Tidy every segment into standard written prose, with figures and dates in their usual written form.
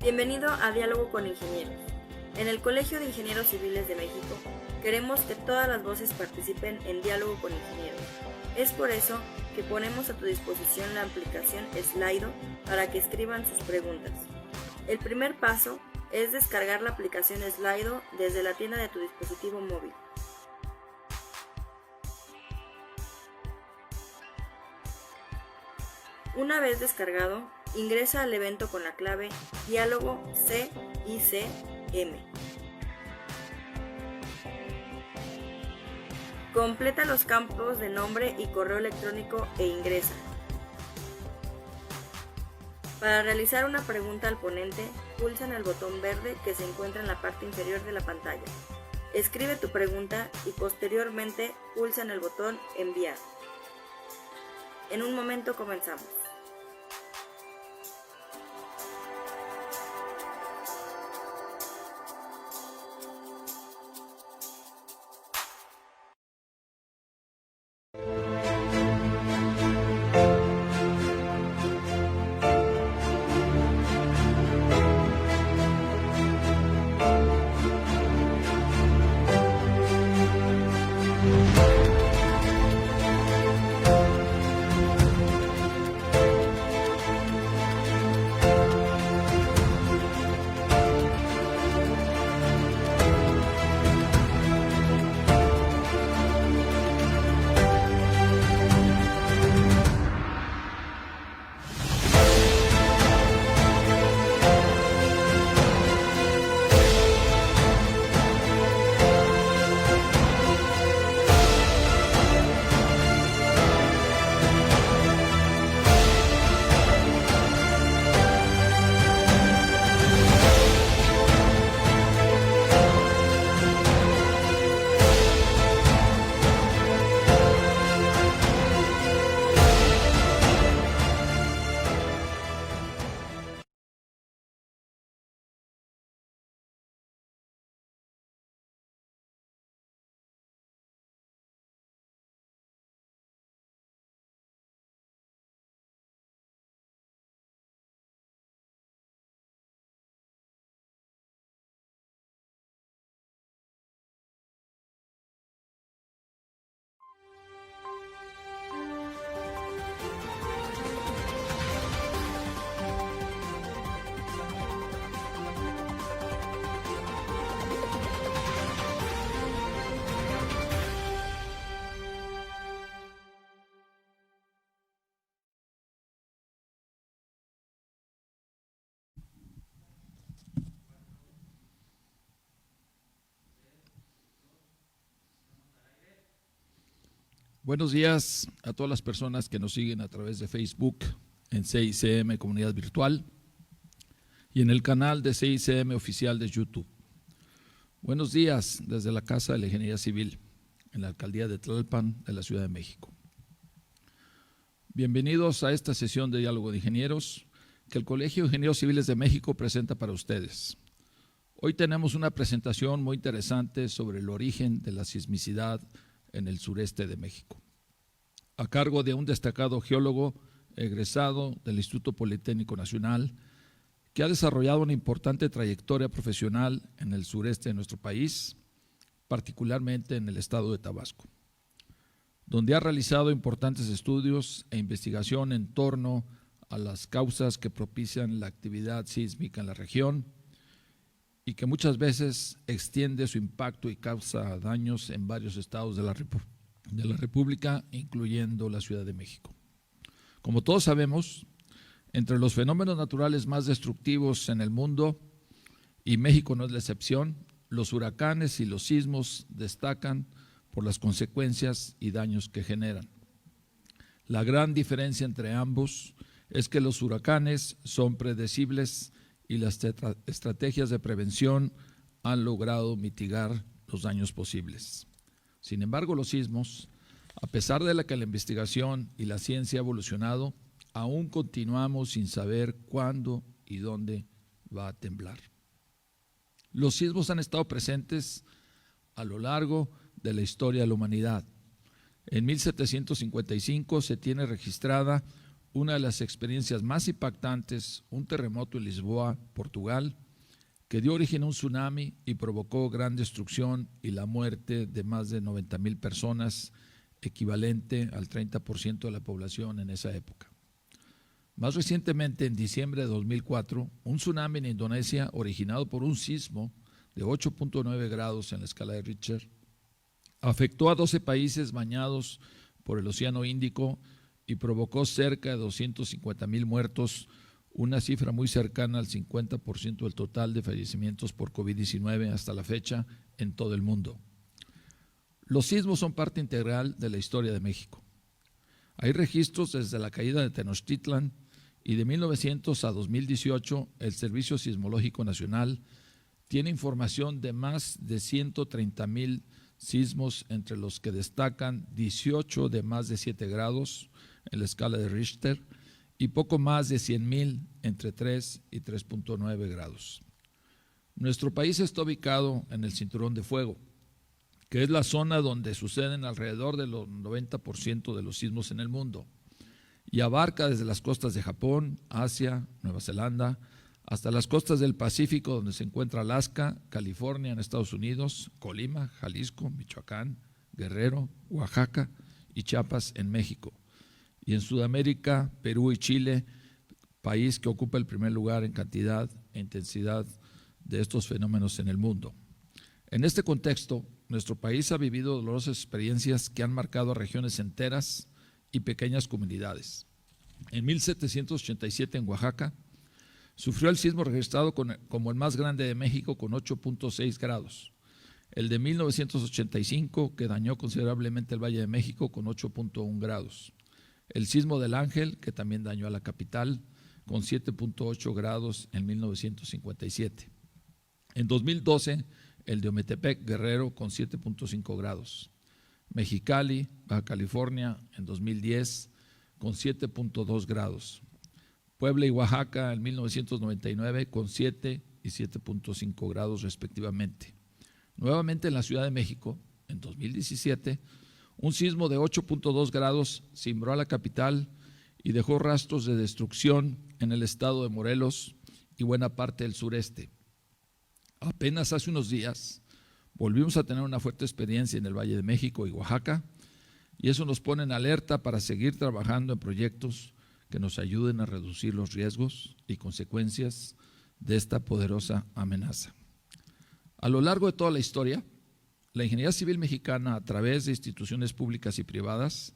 Bienvenido a Diálogo con Ingenieros. En el Colegio de Ingenieros Civiles de México queremos que todas las voces participen en Diálogo con Ingenieros. Es por eso que ponemos a tu disposición la aplicación Slido para que escriban sus preguntas. El primer paso es descargar la aplicación Slido desde la tienda de tu dispositivo móvil. Una vez descargado, ingresa al evento con la clave Diálogo CICM. Completa los campos de nombre y correo electrónico e ingresa. Para realizar una pregunta al ponente, pulsa en el botón verde que se encuentra en la parte inferior de la pantalla. Escribe tu pregunta y posteriormente pulsa en el botón Enviar. En un momento comenzamos. Buenos días a todas las personas que nos siguen a través de Facebook en CICM Comunidad Virtual y en el canal de CICM Oficial de YouTube. Buenos días desde la Casa de la Ingeniería Civil en la Alcaldía de Tlalpan de la Ciudad de México. Bienvenidos a esta sesión de Diálogo de Ingenieros que el Colegio de Ingenieros Civiles de México presenta para ustedes. Hoy tenemos una presentación muy interesante sobre el origen de la sismicidad en el sureste de México, a cargo de un destacado geólogo egresado del Instituto Politécnico Nacional, que ha desarrollado una importante trayectoria profesional en el sureste de nuestro país, particularmente en el estado de Tabasco, donde ha realizado importantes estudios e investigación en torno a las causas que propician la actividad sísmica en la región y que muchas veces extiende su impacto y causa daños en varios estados de la República, incluyendo la Ciudad de México. Como todos sabemos, entre los fenómenos naturales más destructivos en el mundo, y México no es la excepción, los huracanes y los sismos destacan por las consecuencias y daños que generan. La gran diferencia entre ambos es que los huracanes son predecibles y las estrategias de prevención han logrado mitigar los daños posibles. Sin embargo, los sismos, a pesar de que la investigación y la ciencia ha evolucionado, aún continuamos sin saber cuándo y dónde va a temblar. Los sismos han estado presentes a lo largo de la historia de la humanidad. En 1755 se tiene registrada una de las experiencias más impactantes, un terremoto en Lisboa, Portugal, que dio origen a un tsunami y provocó gran destrucción y la muerte de más de 90,000 personas, equivalente al 30% de la población en esa época. Más recientemente, en diciembre de 2004, un tsunami en Indonesia originado por un sismo de 8.9 grados en la escala de Richter afectó a 12 países bañados por el Océano Índico y provocó cerca de 250,000 muertos, una cifra muy cercana al 50% del total de fallecimientos por COVID-19 hasta la fecha en todo el mundo. Los sismos son parte integral de la historia de México. Hay registros desde la caída de Tenochtitlan y de 1900 a 2018 el Servicio Sismológico Nacional tiene información de más de 130,000 sismos, entre los que destacan 18 de más de 7 grados en la escala de Richter y poco más de 100,000 entre 3 y 3.9 grados. Nuestro país está ubicado en el Cinturón de Fuego, que es la zona donde suceden alrededor del 90% de los sismos en el mundo, y abarca desde las costas de Japón, Asia, Nueva Zelanda, hasta las costas del Pacífico, donde se encuentra Alaska, California en Estados Unidos, Colima, Jalisco, Michoacán, Guerrero, Oaxaca y Chiapas en México. Y en Sudamérica, Perú y Chile, país que ocupa el primer lugar en cantidad e intensidad de estos fenómenos en el mundo. En este contexto, nuestro país ha vivido dolorosas experiencias que han marcado a regiones enteras y pequeñas comunidades. En 1787 en Oaxaca, sufrió el sismo registrado como el más grande de México con 8.6 grados. El de 1985, que dañó considerablemente el Valle de México con 8.1 grados. El sismo del Ángel, que también dañó a la capital, con 7.8 grados en 1957. En 2012, el de Ometepec, Guerrero, con 7.5 grados. Mexicali, Baja California, en 2010, con 7.2 grados. Puebla y Oaxaca en 1999 con 7 y 7.5 grados respectivamente. Nuevamente en la Ciudad de México, en 2017, un sismo de 8.2 grados cimbró a la capital y dejó rastros de destrucción en el estado de Morelos y buena parte del sureste. Apenas hace unos días volvimos a tener una fuerte experiencia en el Valle de México y Oaxaca, y eso nos pone en alerta para seguir trabajando en proyectos que nos ayuden a reducir los riesgos y consecuencias de esta poderosa amenaza. A lo largo de toda la historia, la ingeniería civil mexicana, a través de instituciones públicas y privadas,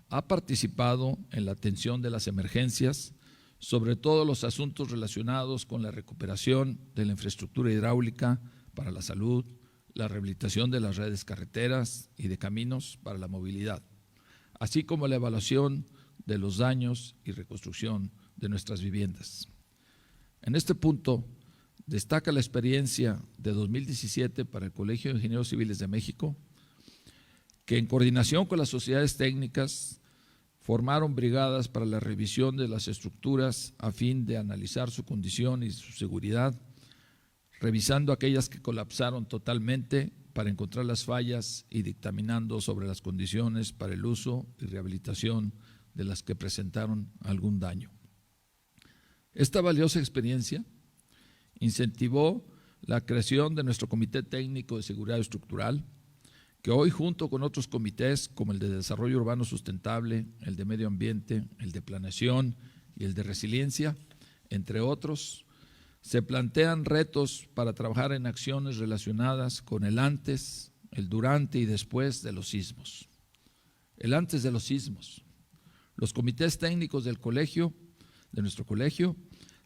ha participado en la atención de las emergencias, sobre todo los asuntos relacionados con la recuperación de la infraestructura hidráulica para la salud, la rehabilitación de las redes carreteras y de caminos para la movilidad, así como la evaluación de los daños y reconstrucción de nuestras viviendas. En este punto, destaca la experiencia de 2017 para el Colegio de Ingenieros Civiles de México, que en coordinación con las sociedades técnicas formaron brigadas para la revisión de las estructuras a fin de analizar su condición y su seguridad, revisando aquellas que colapsaron totalmente para encontrar las fallas y dictaminando sobre las condiciones para el uso y rehabilitación de las que presentaron algún daño. Esta valiosa experiencia incentivó la creación de nuestro Comité Técnico de Seguridad Estructural, que hoy, junto con otros comités como el de Desarrollo Urbano Sustentable, el de Medio Ambiente, el de Planeación y el de Resiliencia, entre otros, se plantean retos para trabajar en acciones relacionadas con el antes, el durante y después de los sismos. El antes de los sismos. Los comités técnicos del colegio, de nuestro colegio,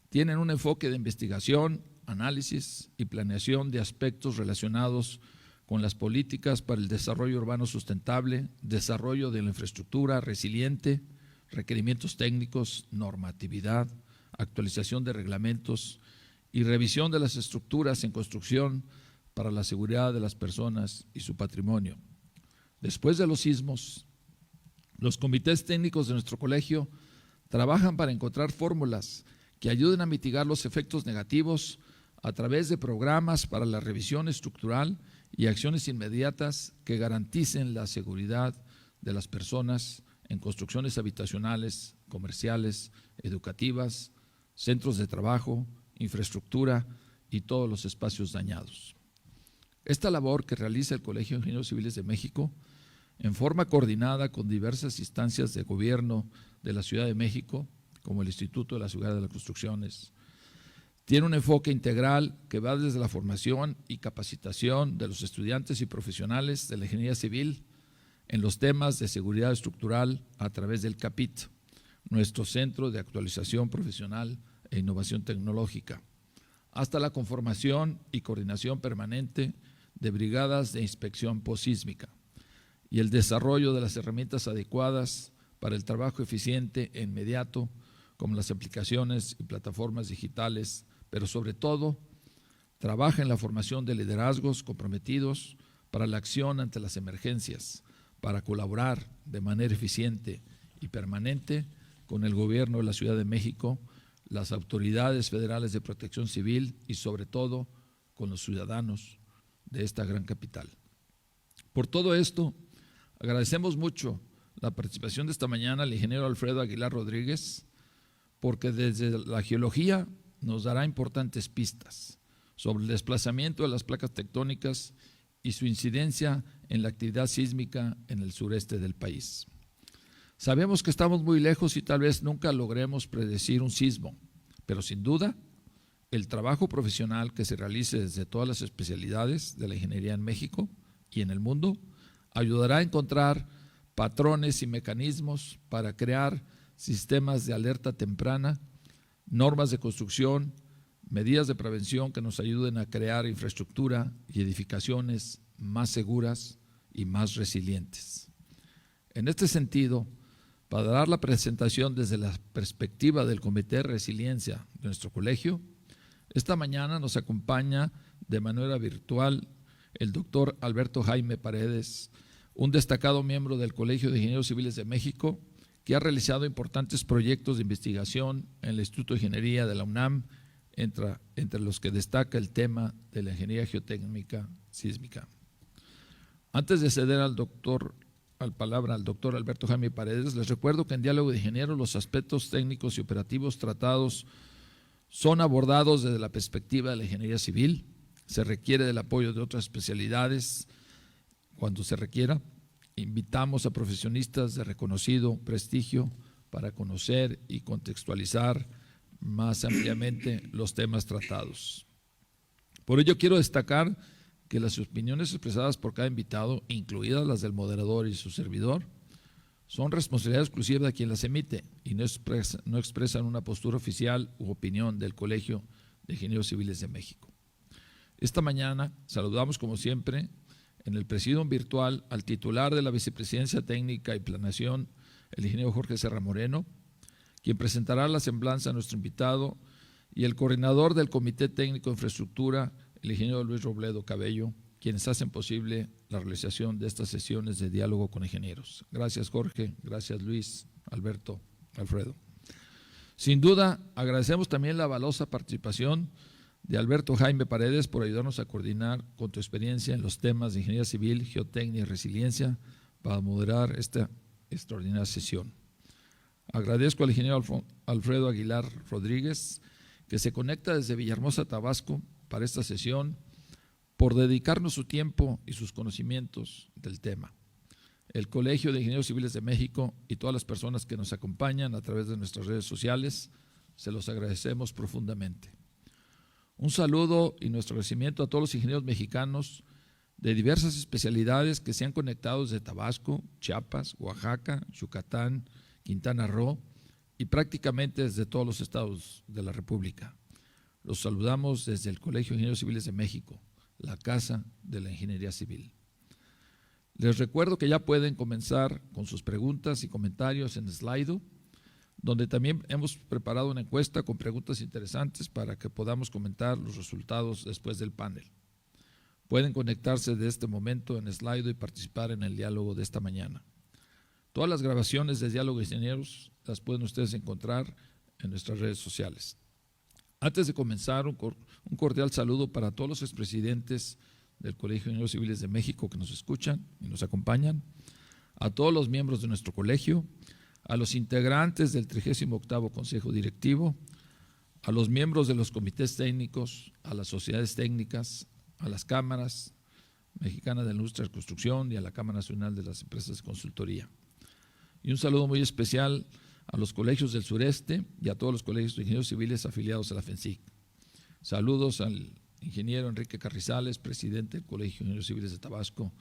tienen un enfoque de investigación, análisis y planeación de aspectos relacionados con las políticas para el desarrollo urbano sustentable, desarrollo de la infraestructura resiliente, requerimientos técnicos, normatividad, actualización de reglamentos y revisión de las estructuras en construcción para la seguridad de las personas y su patrimonio. Después de los sismos, los comités técnicos de nuestro colegio trabajan para encontrar fórmulas que ayuden a mitigar los efectos negativos a través de programas para la revisión estructural y acciones inmediatas que garanticen la seguridad de las personas en construcciones habitacionales, comerciales, educativas, centros de trabajo, infraestructura y todos los espacios dañados. Esta labor que realiza el Colegio de Ingenieros Civiles de México, en forma coordinada con diversas instancias de gobierno de la Ciudad de México, como el Instituto de la Seguridad de las Construcciones, tiene un enfoque integral que va desde la formación y capacitación de los estudiantes y profesionales de la ingeniería civil en los temas de seguridad estructural a través del CAPIT, nuestro Centro de Actualización Profesional e Innovación Tecnológica, hasta la conformación y coordinación permanente de brigadas de inspección posísmica y el desarrollo de las herramientas adecuadas para el trabajo eficiente e inmediato, como las aplicaciones y plataformas digitales, pero sobre todo trabaja en la formación de liderazgos comprometidos para la acción ante las emergencias, para colaborar de manera eficiente y permanente con el gobierno de la Ciudad de México, las autoridades federales de protección civil y sobre todo con los ciudadanos de esta gran capital. Por todo esto, agradecemos mucho la participación de esta mañana al ingeniero Alfredo Aguilar Rodríguez, porque desde la geología nos dará importantes pistas sobre el desplazamiento de las placas tectónicas y su incidencia en la actividad sísmica en el sureste del país. Sabemos que estamos muy lejos y tal vez nunca logremos predecir un sismo, pero sin duda el trabajo profesional que se realice desde todas las especialidades de la ingeniería en México y en el mundo ayudará a encontrar patrones y mecanismos para crear sistemas de alerta temprana, normas de construcción, medidas de prevención que nos ayuden a crear infraestructura y edificaciones más seguras y más resilientes. En este sentido, para dar la presentación desde la perspectiva del Comité de Resiliencia de nuestro colegio, esta mañana nos acompaña de manera virtual el doctor Alberto Jaime Paredes, un destacado miembro del Colegio de Ingenieros Civiles de México, que ha realizado importantes proyectos de investigación en el Instituto de Ingeniería de la UNAM, entre los que destaca el tema de la ingeniería geotécnica sísmica. Antes de ceder palabra al doctor Alberto Jaime Paredes, les recuerdo que en Diálogo de Ingenieros los aspectos técnicos y operativos tratados son abordados desde la perspectiva de la ingeniería civil. Se requiere del apoyo de otras especialidades cuando se requiera. Invitamos a profesionistas de reconocido prestigio para conocer y contextualizar más ampliamente los temas tratados. Por ello quiero destacar que las opiniones expresadas por cada invitado, incluidas las del moderador y su servidor, son responsabilidad exclusiva de quien las emite y no expresan una postura oficial u opinión del Colegio de Ingenieros Civiles de México. Esta mañana saludamos como siempre en el presidium virtual al titular de la Vicepresidencia Técnica y Planeación, el ingeniero Jorge Serra Moreno, quien presentará la semblanza a nuestro invitado, y el coordinador del Comité Técnico de Infraestructura, el ingeniero Luis Robledo Cabello, quienes hacen posible la realización de estas sesiones de diálogo con ingenieros. Gracias, Jorge, gracias, Luis, Alberto, Alfredo. Sin duda, agradecemos también la valiosa participación de Alberto Jaime Paredes por ayudarnos a coordinar con tu experiencia en los temas de ingeniería civil, geotecnia y resiliencia para moderar esta extraordinaria sesión. Agradezco al ingeniero Alfredo Aguilar Rodríguez, que se conecta desde Villahermosa, Tabasco, para esta sesión, por dedicarnos su tiempo y sus conocimientos del tema. El Colegio de Ingenieros Civiles de México y todas las personas que nos acompañan a través de nuestras redes sociales, se los agradecemos profundamente. Un saludo y nuestro agradecimiento a todos los ingenieros mexicanos de diversas especialidades que se han conectado desde Tabasco, Chiapas, Oaxaca, Yucatán, Quintana Roo y prácticamente desde todos los estados de la República. Los saludamos desde el Colegio de Ingenieros Civiles de México, la Casa de la Ingeniería Civil. Les recuerdo que ya pueden comenzar con sus preguntas y comentarios en Slido, donde también hemos preparado una encuesta con preguntas interesantes para que podamos comentar los resultados después del panel. Pueden conectarse de este momento en Slido y participar en el diálogo de esta mañana. Todas las grabaciones de Diálogo de Ingenieros las pueden ustedes encontrar en nuestras redes sociales. Antes de comenzar, un cordial saludo para todos los expresidentes del Colegio de Ingenieros Civiles de México que nos escuchan y nos acompañan, a todos los miembros de nuestro colegio, a los integrantes del 38º Consejo Directivo, a los miembros de los comités técnicos, a las sociedades técnicas, a las cámaras Mexicana de la Industria de Construcción y a la Cámara Nacional de las Empresas de Consultoría. Y un saludo muy especial a los colegios del sureste y a todos los colegios de ingenieros civiles afiliados a la FENSIC. Saludos al ingeniero Enrique Carrizales, presidente del Colegio de Ingenieros Civiles de Tabasco,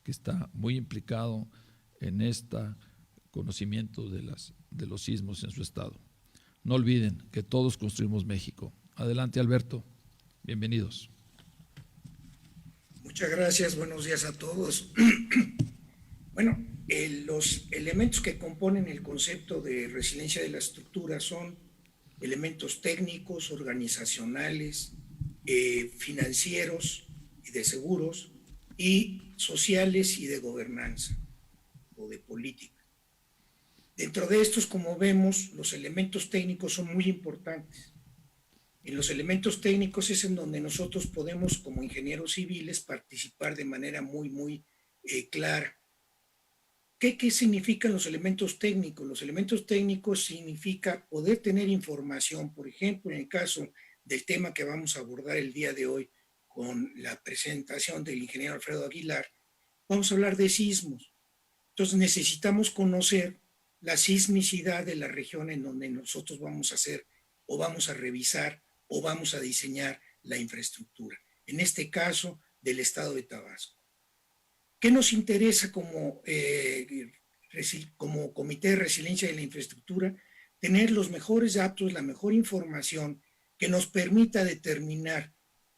que está muy implicado en este conocimiento de los sismos en su estado. No olviden que todos construimos México. Adelante, Alberto. Bienvenidos. Muchas gracias, buenos días a todos. Bueno, los elementos que componen el concepto de resiliencia de la estructura son elementos técnicos, organizacionales, financieros y de seguros, y sociales y de gobernanza o de política. Dentro de estos, como vemos, los elementos técnicos son muy importantes. En los elementos técnicos es en donde nosotros podemos, como ingenieros civiles, participar de manera muy clara. ¿Qué significan los elementos técnicos? Los elementos técnicos significa poder tener información, por ejemplo, en el caso del tema que vamos a abordar el día de hoy con la presentación del ingeniero Alfredo Aguilar, vamos a hablar de sismos. Entonces necesitamos conocer la sismicidad de la región en donde nosotros vamos a hacer o vamos a revisar o vamos a diseñar la infraestructura. En este caso, del estado de Tabasco. ¿Qué nos interesa como Comité de Resiliencia de la Infraestructura? Tener los mejores datos, la mejor información que nos permita determinar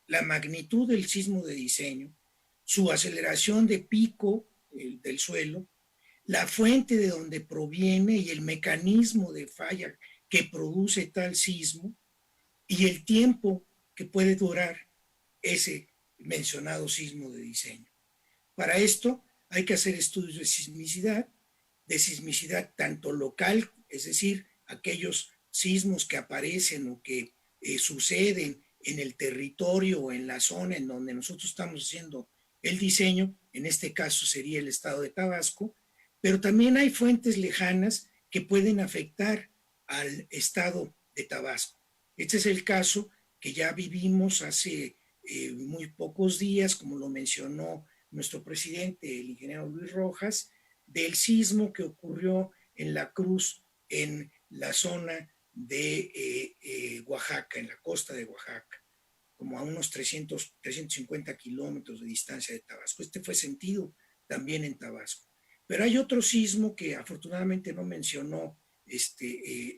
la magnitud del sismo de diseño, su aceleración de pico del suelo, la fuente de donde proviene y el mecanismo de falla que produce tal sismo y el tiempo que puede durar ese mencionado sismo de diseño. Para esto hay que hacer estudios de sismicidad tanto local, es decir, aquellos sismos que aparecen o que suceden en el territorio o en la zona en donde nosotros estamos haciendo el diseño, en este caso sería el estado de Tabasco, pero también hay fuentes lejanas que pueden afectar al estado de Tabasco. Este es el caso que ya vivimos hace muy pocos días, como lo mencionó nuestro presidente, el ingeniero Luis Rojas, del sismo que ocurrió en La Cruz, en la zona de Oaxaca, en la costa de Oaxaca, como a unos 350 kilómetros de distancia de Tabasco. Este fue sentido también en Tabasco. Pero hay otro sismo que afortunadamente no mencionó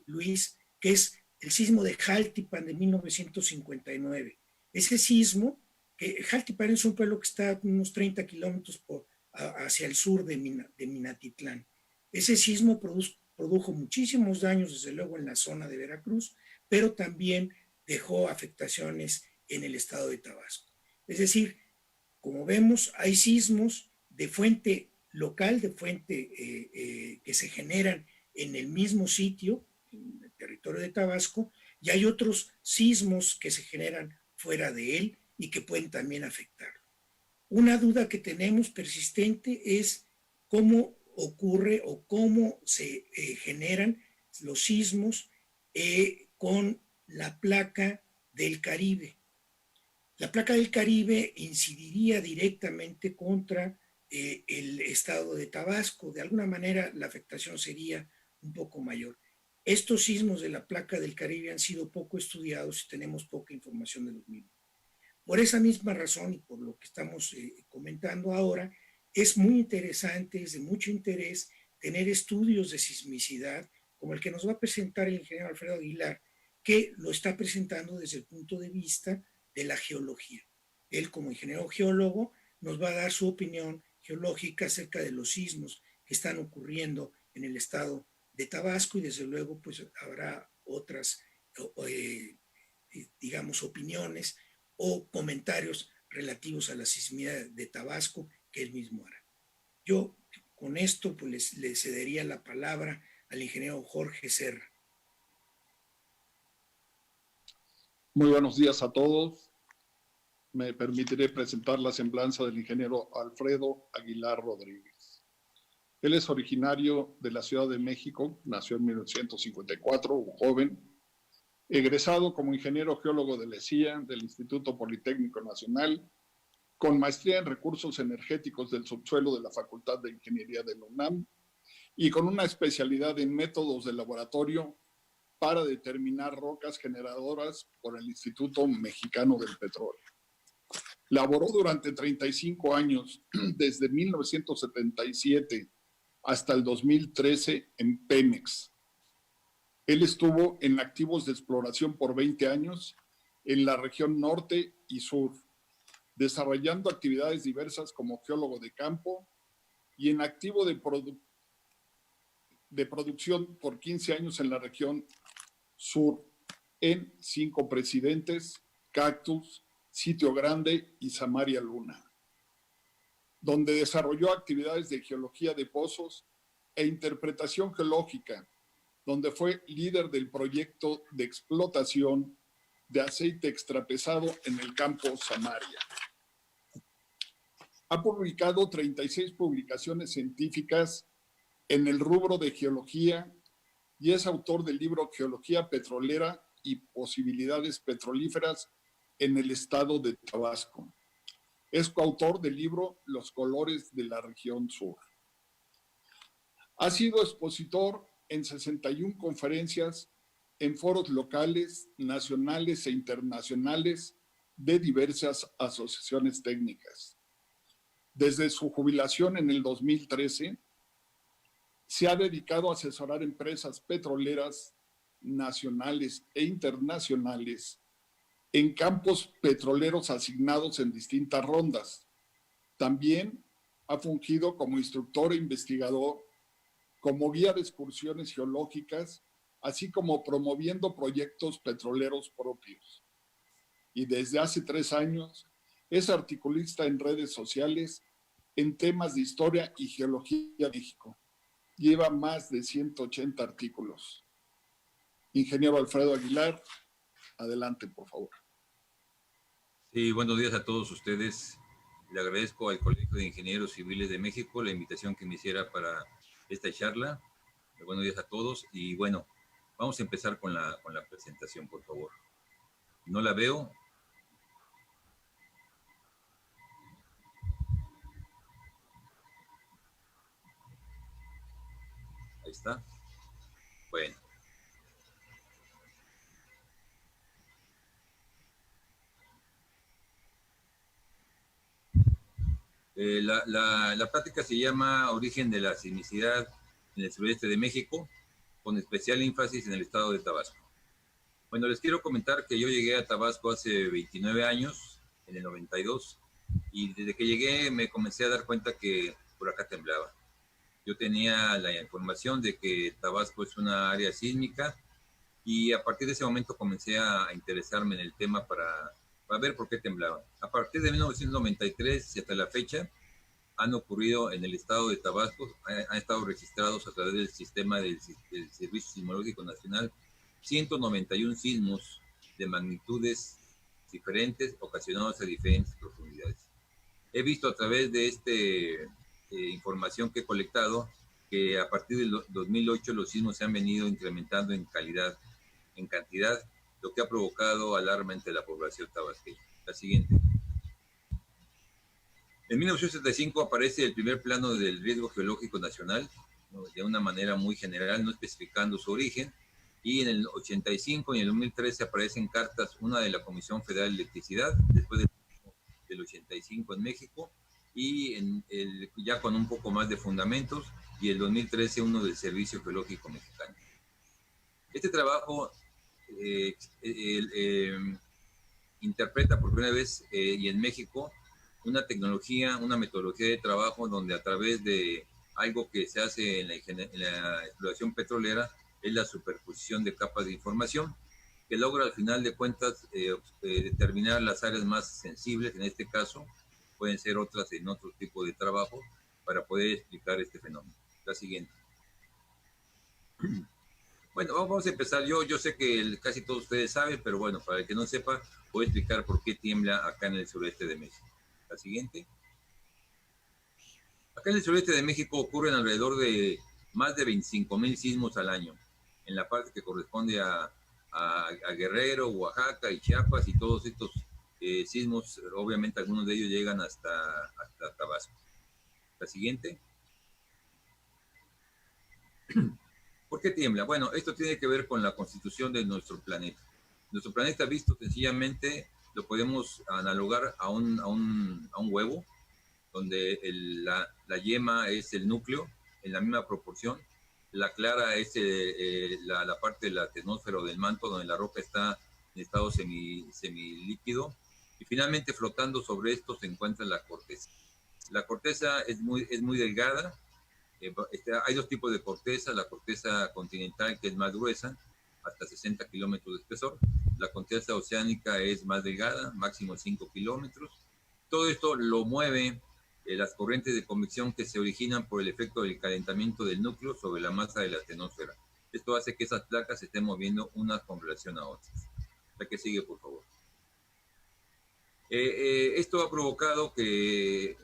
Luis, que es el sismo de Jaltipan de 1959. Ese sismo, que Jaltipan es un pueblo que está unos 30 kilómetros hacia el sur de Minatitlán. Ese sismo produjo muchísimos daños, desde luego en la zona de Veracruz, pero también dejó afectaciones en el estado de Tabasco. Es decir, como vemos, hay sismos de fuente local, de fuente que se generan en el mismo sitio, en el territorio de Tabasco, y hay otros sismos que se generan fuera de él y que pueden también afectarlo. Una duda que tenemos persistente es cómo ocurre o cómo se generan los sismos con la placa del Caribe. La placa del Caribe incidiría directamente contra el estado de Tabasco. De alguna manera la afectación sería un poco mayor. Estos sismos de la placa del Caribe han sido poco estudiados y tenemos poca información de los mismos. Por esa misma razón y por lo que estamos comentando ahora, es muy interesante, es de mucho interés tener estudios de sismicidad como el que nos va a presentar el ingeniero Alfredo Aguilar, que lo está presentando desde el punto de vista de la geología. Él, como ingeniero geólogo, nos va a dar su opinión geológica acerca de los sismos que están ocurriendo en el estado de Tabasco y desde luego pues habrá otras, digamos, opiniones o comentarios relativos a la sismicidad de Tabasco que él mismo hará. Yo con esto pues le cedería la palabra al ingeniero Jorge Serra. Muy buenos días a todos. Me permitiré presentar la semblanza del ingeniero Alfredo Aguilar Rodríguez. Él es originario de la Ciudad de México, nació en 1954, un joven, egresado como ingeniero geólogo de la CIA, del Instituto Politécnico Nacional, con maestría en recursos energéticos del subsuelo de la Facultad de Ingeniería de la UNAM y con una especialidad en métodos de laboratorio para determinar rocas generadoras por el Instituto Mexicano del Petróleo. Laboró durante 35 años, desde 1977 hasta el 2013 en Pemex. Él estuvo en activos de exploración por 20 años en la región norte y sur, desarrollando actividades diversas como geólogo de campo y en activo de producción por 15 años en la región sur, en Cinco Presidentes, Cactus, Sitio Grande y Samaria Luna, donde desarrolló actividades de geología de pozos e interpretación geológica, donde fue líder del proyecto de explotación de aceite extrapesado en el campo Samaria. Ha publicado 36 publicaciones científicas en el rubro de geología y es autor del libro Geología Petrolera y Posibilidades Petrolíferas en el estado de Tabasco. Es coautor del libro Los colores de la región sur. Ha sido expositor en 61 conferencias en foros locales, nacionales e internacionales de diversas asociaciones técnicas. Desde su jubilación en el 2013, se ha dedicado a asesorar empresas petroleras nacionales e internacionales en campos petroleros asignados en distintas rondas. También ha fungido como instructor e investigador, como guía de excursiones geológicas, así como promoviendo proyectos petroleros propios. Y desde hace 3 años es articulista en redes sociales en temas de historia y geología de México. Lleva más de 180 artículos. Ingeniero Alfredo Aguilar, adelante, por favor. Sí, buenos días a todos ustedes. Le agradezco al Colegio de Ingenieros Civiles de México la invitación que me hiciera para esta charla. Buenos días a todos y bueno, vamos a empezar con la presentación, por favor. No la veo. Ahí está. Bueno. La plática se llama Origen de la sismicidad en el sureste de México, con especial énfasis en el estado de Tabasco. Bueno, les quiero comentar que yo llegué a Tabasco hace 29 años, en el 92, y desde que llegué me comencé a dar cuenta que por acá temblaba. Yo tenía la información de que Tabasco es una área sísmica y a partir de ese momento comencé a interesarme en el tema para ver por qué temblaba. A partir de 1993 y hasta la fecha han ocurrido en el estado de Tabasco, han estado registrados a través del sistema del Servicio Sismológico Nacional 191 sismos de magnitudes diferentes ocasionados a diferentes profundidades. He visto a través de esta información que he colectado que a partir del 2008 los sismos se han venido incrementando en calidad, en cantidad, lo que ha provocado alarma entre la población tabasqueña. La siguiente. En 1975 aparece el primer plano del riesgo geológico nacional, ¿no?, de una manera muy general, no especificando su origen, y en el 85 y en el 2013 aparecen cartas, una de la Comisión Federal de Electricidad, después del 85 en México, y ya con un poco más de fundamentos, y el 2013 uno del Servicio Geológico Mexicano. Este trabajo interpreta por primera vez y en México una tecnología, una metodología de trabajo donde a través de algo que se hace en la exploración petrolera es la superposición de capas de información que logra al final de cuentas determinar las áreas más sensibles, en este caso pueden ser otras en otro tipo de trabajo para poder explicar este fenómeno. La siguiente. Bueno, vamos a empezar. Yo sé que casi todos ustedes saben, pero bueno, para el que no sepa, voy a explicar por qué tiembla acá en el sureste de México. La siguiente. Acá en el sureste de México ocurren alrededor de más de 25,000 sismos al año, en la parte que corresponde a Guerrero, Oaxaca y Chiapas, y todos estos sismos, obviamente algunos de ellos llegan hasta Tabasco. La siguiente. ¿Por qué tiembla? Bueno, esto tiene que ver con la constitución de nuestro planeta. Nuestro planeta, visto sencillamente, lo podemos analogar a un huevo, donde la yema es el núcleo en la misma proporción, la clara es la parte de la atmósfera o del manto, donde la roca está en estado semilíquido, y finalmente flotando sobre esto se encuentra la corteza. La corteza es muy delgada. Hay dos tipos de corteza: la corteza continental, que es más gruesa, hasta 60 kilómetros de espesor. La corteza oceánica es más delgada, máximo 5 kilómetros. Todo esto lo mueve las corrientes de convección que se originan por el efecto del calentamiento del núcleo sobre la masa de la atmósfera. Esto hace que esas placas se estén moviendo unas con relación a otras. La que sigue, por favor. Esto ha provocado que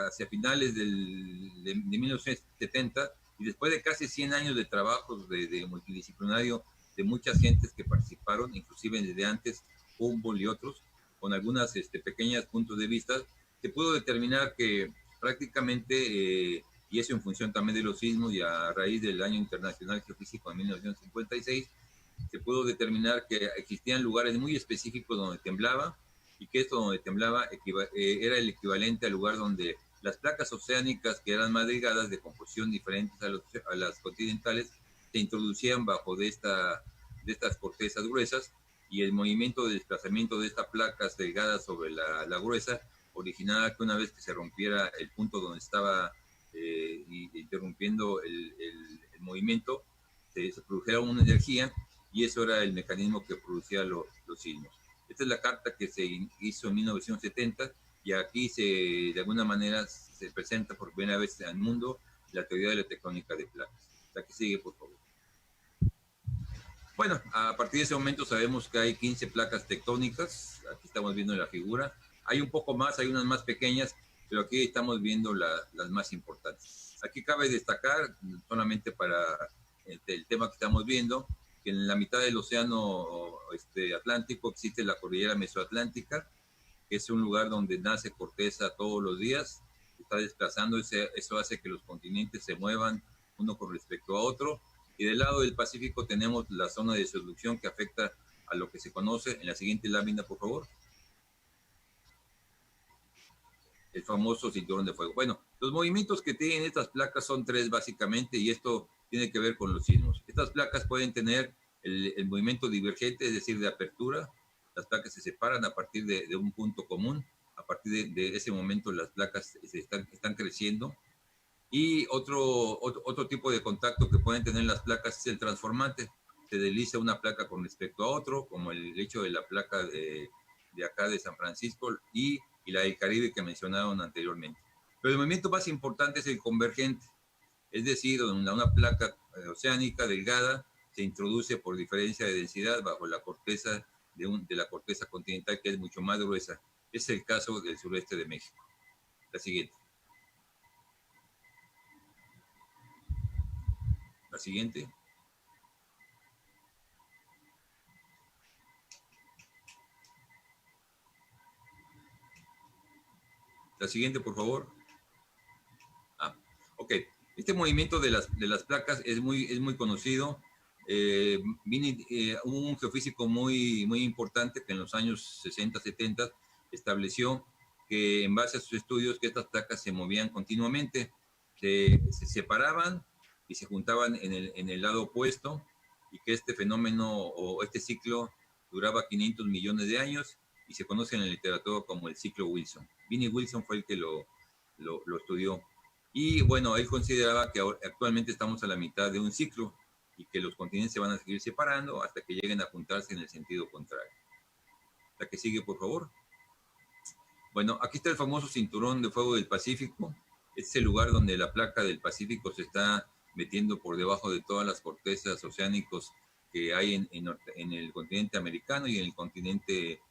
hacia finales de 1970, y después de casi 100 años de trabajos de multidisciplinario de muchas gentes que participaron, inclusive desde antes, Humboldt y otros, con algunas pequeñas puntos de vista, se pudo determinar que prácticamente, y eso en función también de los sismos y a raíz del Año Internacional Geofísico en 1956, se pudo determinar que existían lugares muy específicos donde temblaba, y que esto donde temblaba era el equivalente al lugar donde las placas oceánicas, que eran más delgadas, de composición diferentes a las continentales, se introducían bajo de estas cortezas gruesas, y el movimiento de desplazamiento de estas placas delgadas sobre la gruesa originaba que una vez que se rompiera el punto donde estaba interrumpiendo el movimiento, se produjera una energía, y eso era el mecanismo que producía los sismos. Esta es la carta que se hizo en 1970, y aquí de alguna manera se presenta por primera vez al mundo la teoría de la tectónica de placas. La que sigue, por favor. Bueno, a partir de ese momento sabemos que hay 15 placas tectónicas. Aquí estamos viendo la figura. Hay un poco más, hay unas más pequeñas, pero aquí estamos viendo las más importantes. Aquí cabe destacar, solamente para el tema que estamos viendo, que en la mitad del océano Atlántico existe la cordillera mesoatlántica, que es un lugar donde nace corteza todos los días, está desplazando, eso hace que los continentes se muevan uno con respecto a otro. Y del lado del Pacífico tenemos la zona de subducción, que afecta a lo que se conoce, en la siguiente lámina, por favor, el famoso cinturón de fuego. Bueno, los movimientos que tienen estas placas son tres básicamente, y esto tiene que ver con los sismos. Estas placas pueden tener el movimiento divergente, es decir, de apertura. Las placas se separan a partir de un punto común. A partir de ese momento las placas están creciendo. Y otro tipo de contacto que pueden tener las placas es el transformante. Se desliza una placa con respecto a otro, como el hecho de la placa de acá de San Francisco y la del Caribe que mencionaron anteriormente. Pero el movimiento más importante es el convergente, es decir, donde una placa oceánica delgada se introduce por diferencia de densidad bajo la corteza de la corteza continental, que es mucho más gruesa. Es el caso del sureste de México. La siguiente. La siguiente. La siguiente, por favor. Ok. Este movimiento de las placas es muy conocido. Hubo un geofísico muy importante que en los años 60, 70 estableció que, en base a sus estudios, que estas placas se movían continuamente, se separaban y se juntaban en el lado opuesto, y que este fenómeno o este ciclo duraba 500 millones de años, y se conoce en la literatura como el ciclo Wilson. Vinnie Wilson fue el que lo estudió. Y bueno, él consideraba que actualmente estamos a la mitad de un ciclo, y que los continentes se van a seguir separando hasta que lleguen a juntarse en el sentido contrario. La que sigue, por favor. Bueno, aquí está el famoso cinturón de fuego del Pacífico. Es el lugar donde la placa del Pacífico se está metiendo por debajo de todas las cortezas oceánicos que hay en el continente americano y en el continente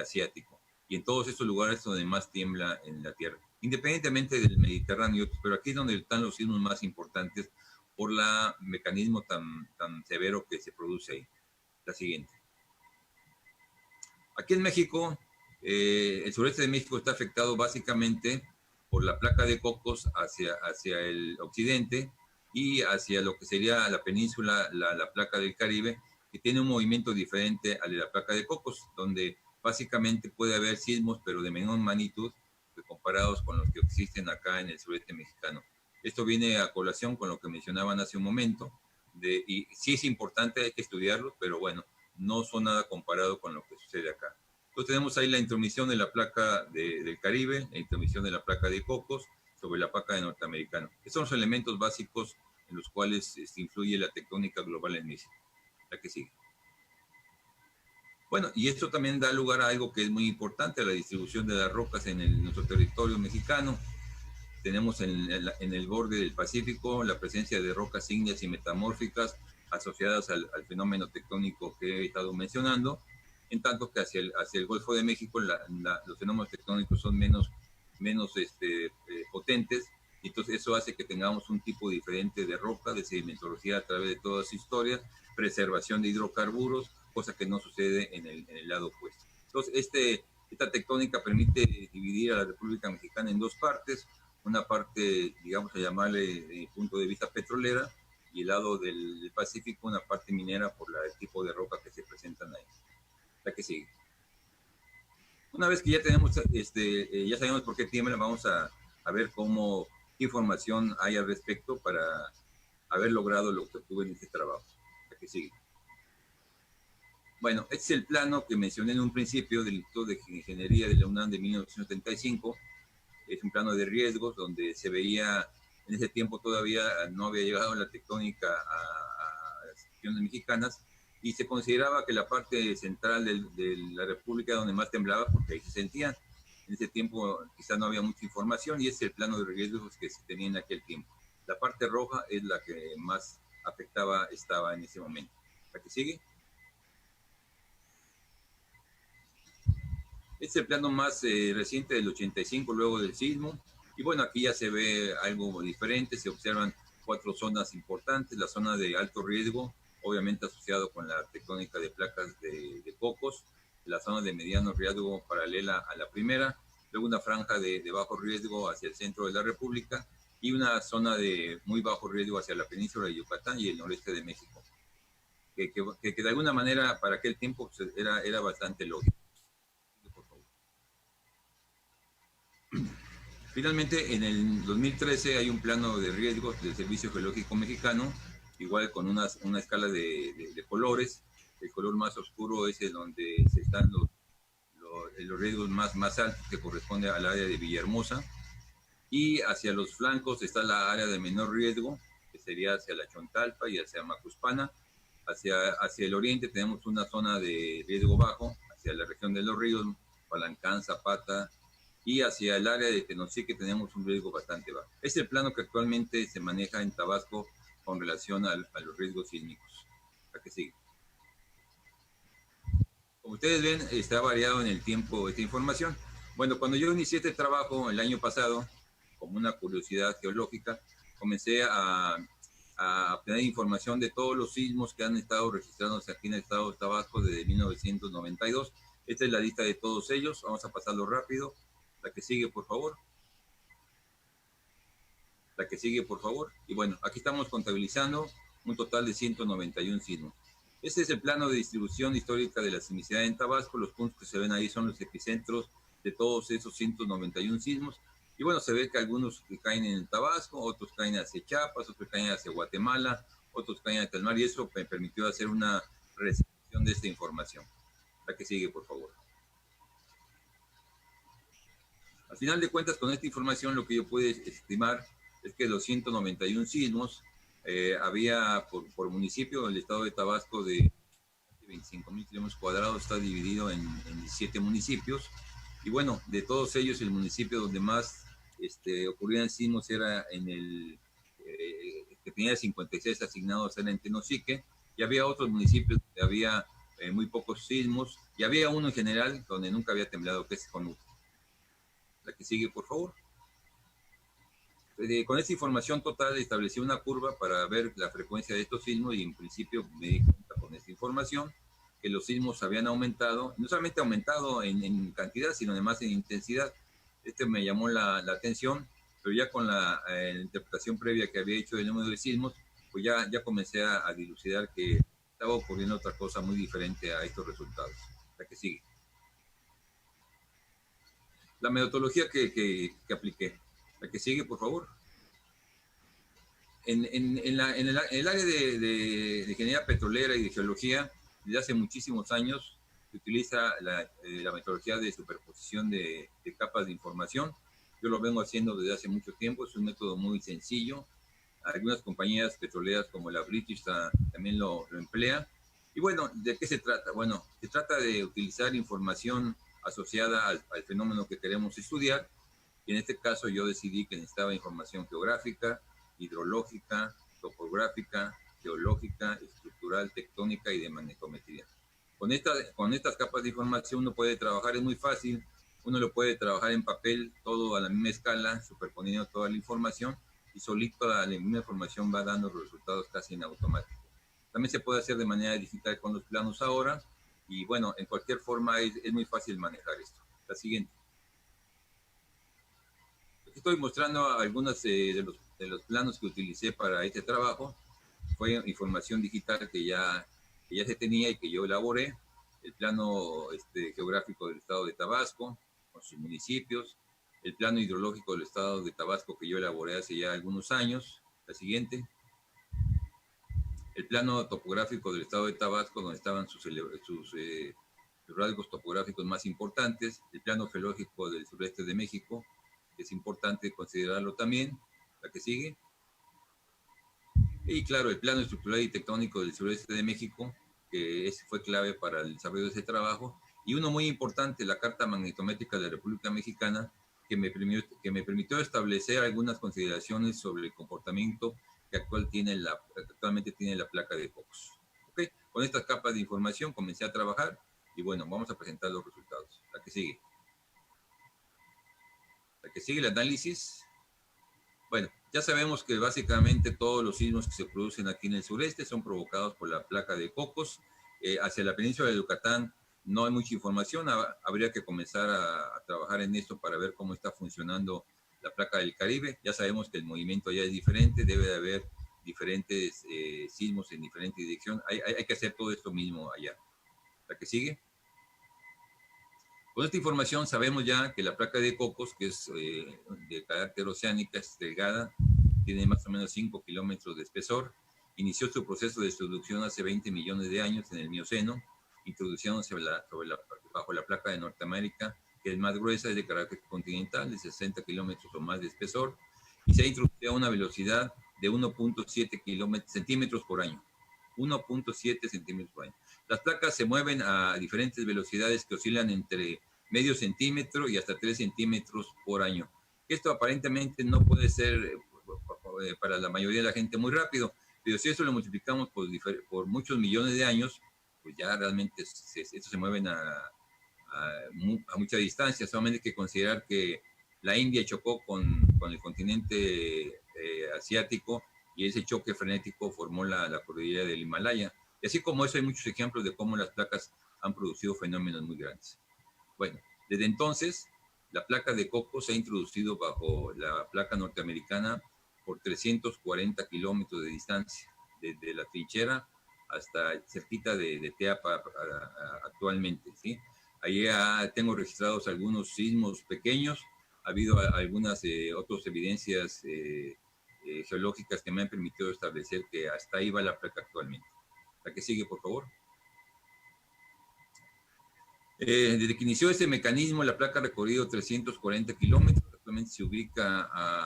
asiático. Y en todos estos lugares donde más tiembla en la Tierra. independientemente del Mediterráneo y otros, pero aquí es donde están los sismos más importantes por el mecanismo tan severo que se produce ahí. La siguiente. Aquí en México, el sureste de México está afectado básicamente por la placa de Cocos hacia el occidente y hacia lo que sería la península, la placa del Caribe, que tiene un movimiento diferente al de la placa de Cocos, donde básicamente puede haber sismos, pero de menor magnitud, comparados con los que existen acá en el sureste mexicano. Esto viene a colación con lo que mencionaban hace un momento, y sí es importante, hay que estudiarlo, pero bueno, no son nada comparado con lo que sucede acá. Entonces tenemos ahí la intromisión de la placa del Caribe, la intromisión de la placa de Cocos sobre la placa de Norteamericano. Estos son los elementos básicos en los cuales influye la tectónica global en México. La que sigue. Bueno, y esto también da lugar a algo que es muy importante, a la distribución de las rocas en nuestro territorio mexicano. Tenemos en el borde del Pacífico la presencia de rocas ígneas y metamórficas asociadas al fenómeno tectónico que he estado mencionando, en tanto que hacia el Golfo de México los fenómenos tectónicos son menos potentes, y entonces eso hace que tengamos un tipo diferente de roca, de sedimentología a través de toda su historia, preservación de hidrocarburos, cosa que no sucede en el lado opuesto. Entonces, esta tectónica permite dividir a la República Mexicana en dos partes, una parte, digamos, a llamarle desde el punto de vista petrolera, y el lado del Pacífico, una parte minera por el tipo de roca que se presentan ahí. La que sigue. Una vez que ya tenemos, ya sabemos por qué tiembla, vamos a ver qué información hay al respecto para haber logrado lo que obtuve en este trabajo. La que sigue. Bueno, este es el plano que mencioné en un principio del Instituto de Ingeniería de la UNAM de 1975. Es un plano de riesgos donde se veía, en ese tiempo todavía no había llegado la tectónica a las regiones mexicanas, y se consideraba que la parte central de la República donde más temblaba, porque ahí se sentían. En ese tiempo quizá no había mucha información, y es el plano de riesgos que se tenía en aquel tiempo. La parte roja es la que más afectaba estaba en ese momento. ¿La que sigue? Este es el plano más reciente del 85, luego del sismo. Y bueno, aquí ya se ve algo diferente. Se observan 4 zonas importantes. La zona de alto riesgo, obviamente asociado con la tectónica de placas de Cocos. La zona de mediano riesgo paralela a la primera. Luego una franja de bajo riesgo hacia el centro de la República. Y una zona de muy bajo riesgo hacia la península de Yucatán y el noreste de México. Que de alguna manera para aquel tiempo pues, era bastante lógico. Finalmente, en el 2013 hay un plano de riesgos del Servicio Geológico Mexicano, igual con una escala de colores. El color más oscuro es el donde están los riesgos más altos, que corresponde al área de Villahermosa. Y hacia los flancos está la área de menor riesgo, que sería hacia la Chontalpa y hacia Macuspana. Hacia el oriente tenemos una zona de riesgo bajo, hacia la región de los ríos, Palancán, Zapata, y hacia el área de Tenosique tenemos un riesgo bastante bajo. Es el plano que actualmente se maneja en Tabasco con relación a los riesgos sísmicos. La que sigue. Como ustedes ven, está variado en el tiempo esta información. Bueno, cuando yo inicié este trabajo el año pasado, como una curiosidad geológica, comencé a obtener información de todos los sismos que han estado registrados aquí en el estado de Tabasco desde 1992. Esta es la lista de todos ellos. Vamos a pasarlo rápido. La que sigue, por favor. La que sigue, por favor. Y bueno, aquí estamos contabilizando un total de 191 sismos. Este es el plano de distribución histórica de la sismicidad en Tabasco. Los puntos que se ven ahí son los epicentros de todos esos 191 sismos. Y bueno, se ve que algunos que caen en el Tabasco, otros caen hacia Chiapas, otros caen hacia Guatemala, otros caen hacia el mar, y eso me permitió hacer una recepción de esta información. La que sigue, por favor. Al final de cuentas, con esta información, lo que yo pude estimar es que los 191 sismos había por municipio, el estado de Tabasco de 25,000 kilómetros cuadrados está dividido en 17 municipios. Y bueno, de todos ellos, el municipio donde más ocurrían sismos era en que tenía 56 asignados, era en Tenosique, y había otros municipios donde había muy pocos sismos, y había uno en general donde nunca había temblado, que es Conuco. La que sigue, por favor. Con esta información total establecí una curva para ver la frecuencia de estos sismos y en principio me di cuenta con esta información que los sismos habían aumentado, no solamente aumentado en cantidad, sino además en intensidad. Me llamó la atención, pero ya con la interpretación previa que había hecho del número de sismos, pues ya comencé a dilucidar que estaba ocurriendo otra cosa muy diferente a estos resultados. La que sigue. La metodología que apliqué. La que sigue, por favor. En el área de ingeniería petrolera y de geología, desde hace muchísimos años se utiliza la metodología de superposición de capas de información. Yo lo vengo haciendo desde hace mucho tiempo, es un método muy sencillo. Algunas compañías petroleras como la British también lo emplea. Y bueno, ¿de qué se trata? Bueno, se trata de utilizar información asociada al fenómeno que queremos estudiar. Y en este caso yo decidí que necesitaba información geográfica, hidrológica, topográfica, geológica, estructural, tectónica y de magnetometría. Con estas capas de información uno puede trabajar, es muy fácil, uno lo puede trabajar en papel, todo a la misma escala, superponiendo toda la información, y solito la misma información va dando los resultados casi en automático. También se puede hacer de manera digital con los planos ahora, y bueno, en cualquier forma es muy fácil manejar esto. La siguiente. Aquí estoy mostrando algunos de los planos que utilicé para este trabajo. Fue información digital que ya se tenía y que yo elaboré. El plano geográfico del estado de Tabasco, con sus municipios. El plano hidrológico del estado de Tabasco que yo elaboré hace ya algunos años. La siguiente. El plano topográfico del estado de Tabasco, donde estaban sus rasgos topográficos más importantes. El plano geológico del sureste de México, que es importante considerarlo también. La que sigue. Y claro, el plano estructural y tectónico del sureste de México, que fue clave para el desarrollo de ese trabajo. Y uno muy importante, la Carta Magnetométrica de la República Mexicana, que me permitió establecer algunas consideraciones sobre el comportamiento que actualmente tiene la placa de Cocos. ¿Okay? Con estas capas de información comencé a trabajar y bueno, vamos a presentar los resultados. La que sigue. La que sigue, el análisis. Bueno, ya sabemos que básicamente todos los sismos que se producen aquí en el sureste son provocados por la placa de Cocos. Hacia la península de Yucatán no hay mucha información, habría que comenzar a trabajar en esto para ver cómo está funcionando la placa del Caribe. Ya sabemos que el movimiento allá es diferente, debe de haber diferentes sismos en diferente dirección. Hay que hacer todo esto mismo allá. La que sigue. Con esta información sabemos ya que la placa de Cocos, que es de carácter oceánica, es delgada, tiene más o menos 5 kilómetros de espesor. Inició su proceso de subducción hace 20 millones de años en el Mioceno, introduciéndose bajo la placa de Norteamérica, que es más gruesa, es de carácter continental, de 60 kilómetros o más de espesor, y se ha introducido a una velocidad de 1.7 centímetros por año. 1.7 centímetros por año. Las placas se mueven a diferentes velocidades que oscilan entre medio centímetro y hasta 3 centímetros por año. Esto aparentemente no puede ser para la mayoría de la gente muy rápido, pero si eso lo multiplicamos por muchos millones de años, pues ya realmente estos se mueven a mucha distancia. Solamente hay que considerar que la India chocó con el continente asiático y ese choque frenético formó la cordillera del Himalaya. Y así como eso hay muchos ejemplos de cómo las placas han producido fenómenos muy grandes. Bueno, desde entonces la placa de Cocos se ha introducido bajo la placa norteamericana por 340 kilómetros de distancia, desde la trinchera hasta cerquita de Teapa actualmente, ¿sí? Ahí tengo registrados algunos sismos pequeños, ha habido algunas otras evidencias geológicas que me han permitido establecer que hasta ahí va la placa actualmente. La que sigue, por favor. Desde que inició este mecanismo, la placa ha recorrido 340 kilómetros, actualmente se ubica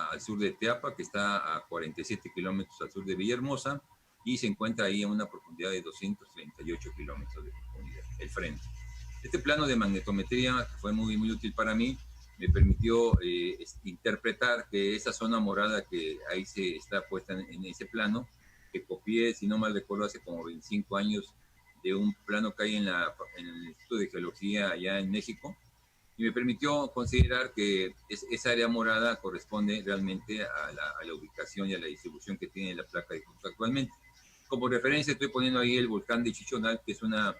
al sur de Teapa, que está a 47 kilómetros al sur de Villahermosa, y se encuentra ahí a una profundidad de 238 kilómetros de profundidad, el frente. Este plano de magnetometría, que fue muy, muy útil para mí, me permitió interpretar que esa zona morada que ahí se está puesta en ese plano, que copié, si no mal recuerdo, hace como 25 años, de un plano que hay en el Instituto de Geología allá en México, y me permitió considerar que esa área morada corresponde realmente a la ubicación y a la distribución que tiene la placa de Cocos actualmente. Como referencia estoy poniendo ahí el volcán de Chichonal, que es una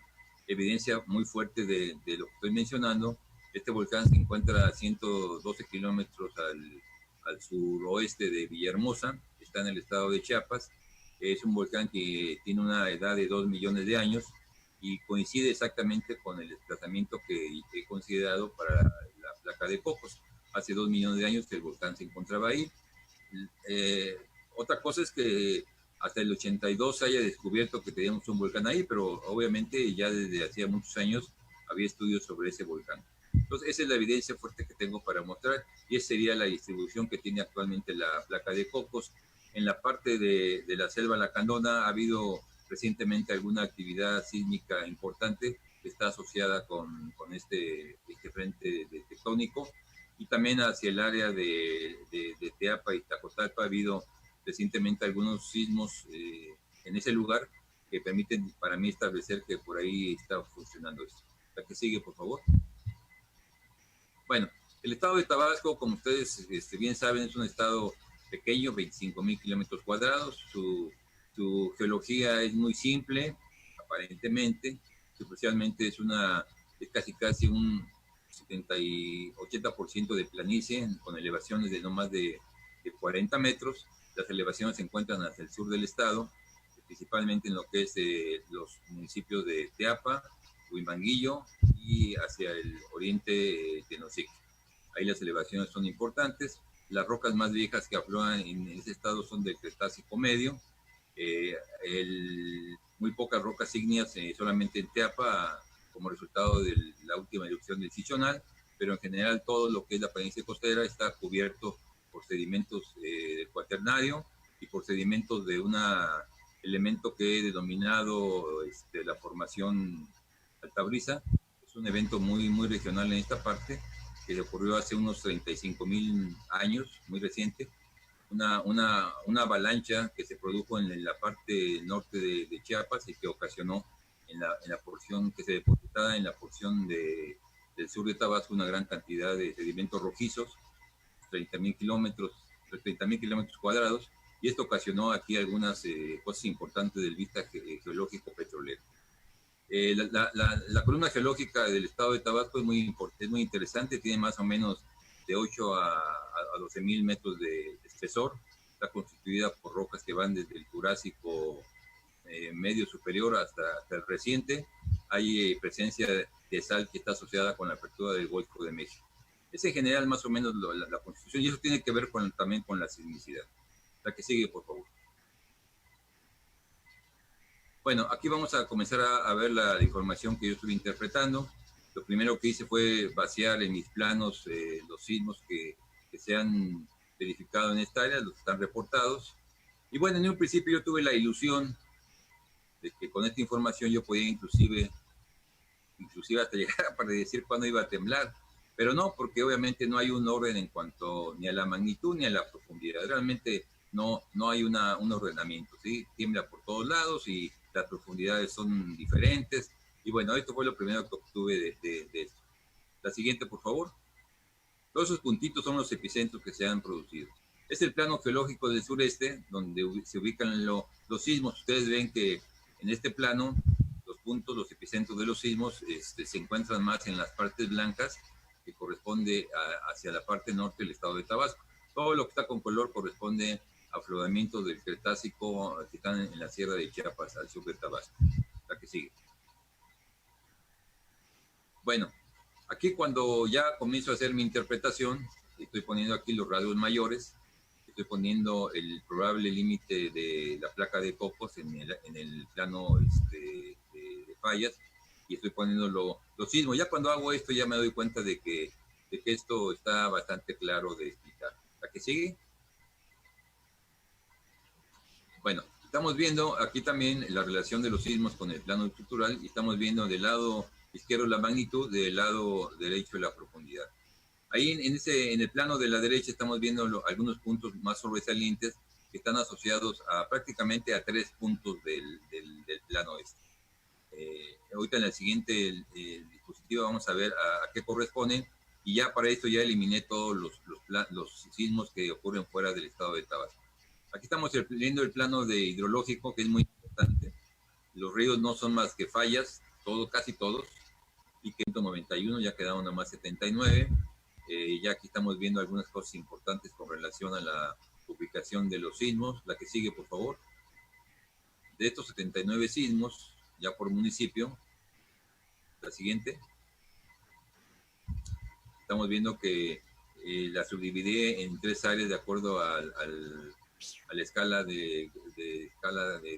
evidencia muy fuerte de lo que estoy mencionando. Este volcán se encuentra a 112 kilómetros al suroeste de Villahermosa, está en el estado de Chiapas. Es un volcán que tiene una edad de 2 millones de años y coincide exactamente con el desplazamiento que he considerado para la placa de Cocos. Hace 2 millones de años que el volcán se encontraba ahí. Otra cosa es que hasta el 82 se haya descubierto que teníamos un volcán ahí, pero obviamente ya desde hacía muchos años había estudios sobre ese volcán. Entonces, esa es la evidencia fuerte que tengo para mostrar y esa sería la distribución que tiene actualmente la placa de Cocos. En la parte de la selva lacandona ha habido recientemente alguna actividad sísmica importante que está asociada con este frente tectónico, y también hacia el área de Teapa y Tacotalpa ha habido recientemente algunos sismos en ese lugar que permiten para mí establecer que por ahí está funcionando esto. La que sigue, por favor. Bueno, el estado de Tabasco, como ustedes bien saben, es un estado pequeño, 25,000 kilómetros cuadrados. Su geología es muy simple, aparentemente. Superficialmente es casi un 80% de planicie, con elevaciones de no más de 40 metros. Las elevaciones se encuentran hacia el sur del estado, principalmente en lo que es los municipios de Teapa, Huimanguillo y hacia el oriente de Nosique. Ahí las elevaciones son importantes. Las rocas más viejas que afloran en ese estado son del Cretácico medio. Muy pocas rocas ígneas solamente en Teapa como resultado de la última erupción del Chichonal, pero en general todo lo que es la planicie costera está cubierto por sedimentos del cuaternario y por sedimentos de un elemento que he denominado la formación Altabrisa. Es un evento muy, muy regional en esta parte, que ocurrió hace unos 35,000 años, muy reciente. Una avalancha que se produjo en la parte norte de Chiapas y que ocasionó en la porción que se depositada en la porción del sur de Tabasco una gran cantidad de sedimentos rojizos, 30,000 kilómetros cuadrados, y esto ocasionó aquí algunas cosas importantes del vista geológico petrolero. La columna geológica del estado de Tabasco es muy interesante, tiene más o menos de 8 a 12,000 metros de espesor, está constituida por rocas que van desde el Jurásico medio superior hasta el reciente. Hay presencia de sal que está asociada con la apertura del Golfo de México. Es en general más o menos la constitución, y eso tiene que ver también con la sismicidad. La que sigue, por favor. Bueno, aquí vamos a comenzar a ver la información que yo estuve interpretando. Lo primero que hice fue vaciar en mis planos los sismos que se han verificado en esta área, los que están reportados. Y bueno, en un principio yo tuve la ilusión de que con esta información yo podía inclusive hasta llegar a predecir cuándo iba a temblar, pero no, porque obviamente no hay un orden en cuanto ni a la magnitud ni a la profundidad. Realmente no hay un ordenamiento, ¿sí? Tiembla por todos lados y las profundidades son diferentes. Y bueno, esto fue lo primero que obtuve de esto. La siguiente, por favor. Todos esos puntitos son los epicentros que se han producido. Es el plano geológico del sureste, donde se ubican los sismos. Ustedes ven que en este plano, los epicentros de los sismos se encuentran más en las partes blancas, que corresponde hacia la parte norte del estado de Tabasco. Todo lo que está con color corresponde a afloramientos del Cretácico que están en la sierra de Chiapas, al sur de Tabasco. La que sigue. Bueno, aquí cuando ya comienzo a hacer mi interpretación, estoy poniendo aquí los radios mayores, estoy poniendo el probable límite de la placa de Cocos en el plano de fallas, y estoy poniendo los sismos. Ya cuando hago esto ya me doy cuenta de que esto está bastante claro de explicar. ¿La que sigue? Bueno, estamos viendo aquí también la relación de los sismos con el plano estructural, y estamos viendo del lado izquierdo la magnitud, del lado derecho la profundidad. Ahí en el plano de la derecha estamos viendo algunos puntos más sobresalientes que están asociados prácticamente a 3 puntos del plano este. Ahorita en el siguiente dispositivo vamos a ver a qué corresponden, y ya para esto ya eliminé todos los sismos que ocurren fuera del estado de Tabasco. Aquí estamos viendo el plano hidrológico, que es muy importante. Los ríos no son más que fallas, casi todos, y 191, ya quedaron nada más 79. Ya aquí estamos viendo algunas cosas importantes con relación a la ubicación de los sismos. La que sigue, por favor. De estos 79 sismos, ya por municipio, la siguiente. Estamos viendo que la subdividí en 3 áreas de acuerdo a la escala de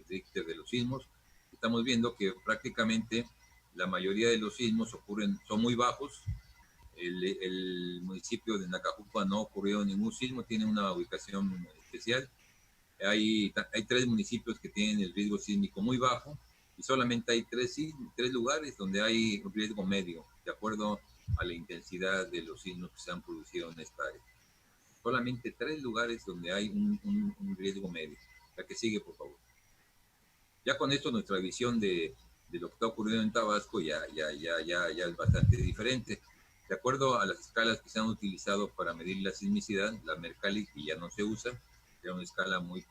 Richter de los sismos. Estamos viendo que prácticamente la mayoría de los sismos son muy bajos. El municipio de Nacajupa no ocurrió ningún sismo, tiene una ubicación especial. Hay 3 municipios que tienen el riesgo sísmico muy bajo y solamente hay 3 lugares donde hay un riesgo medio, de acuerdo a la intensidad de los sismos que se han producido en esta área. Solamente 3 lugares donde hay un riesgo medio. La que sigue, por favor. Ya con esto nuestra visión de lo que está ocurriendo en Tabasco ya es bastante diferente. De acuerdo a las escalas que se han utilizado para medir la sismicidad, la Mercalli, que ya no se usa, era una escala muy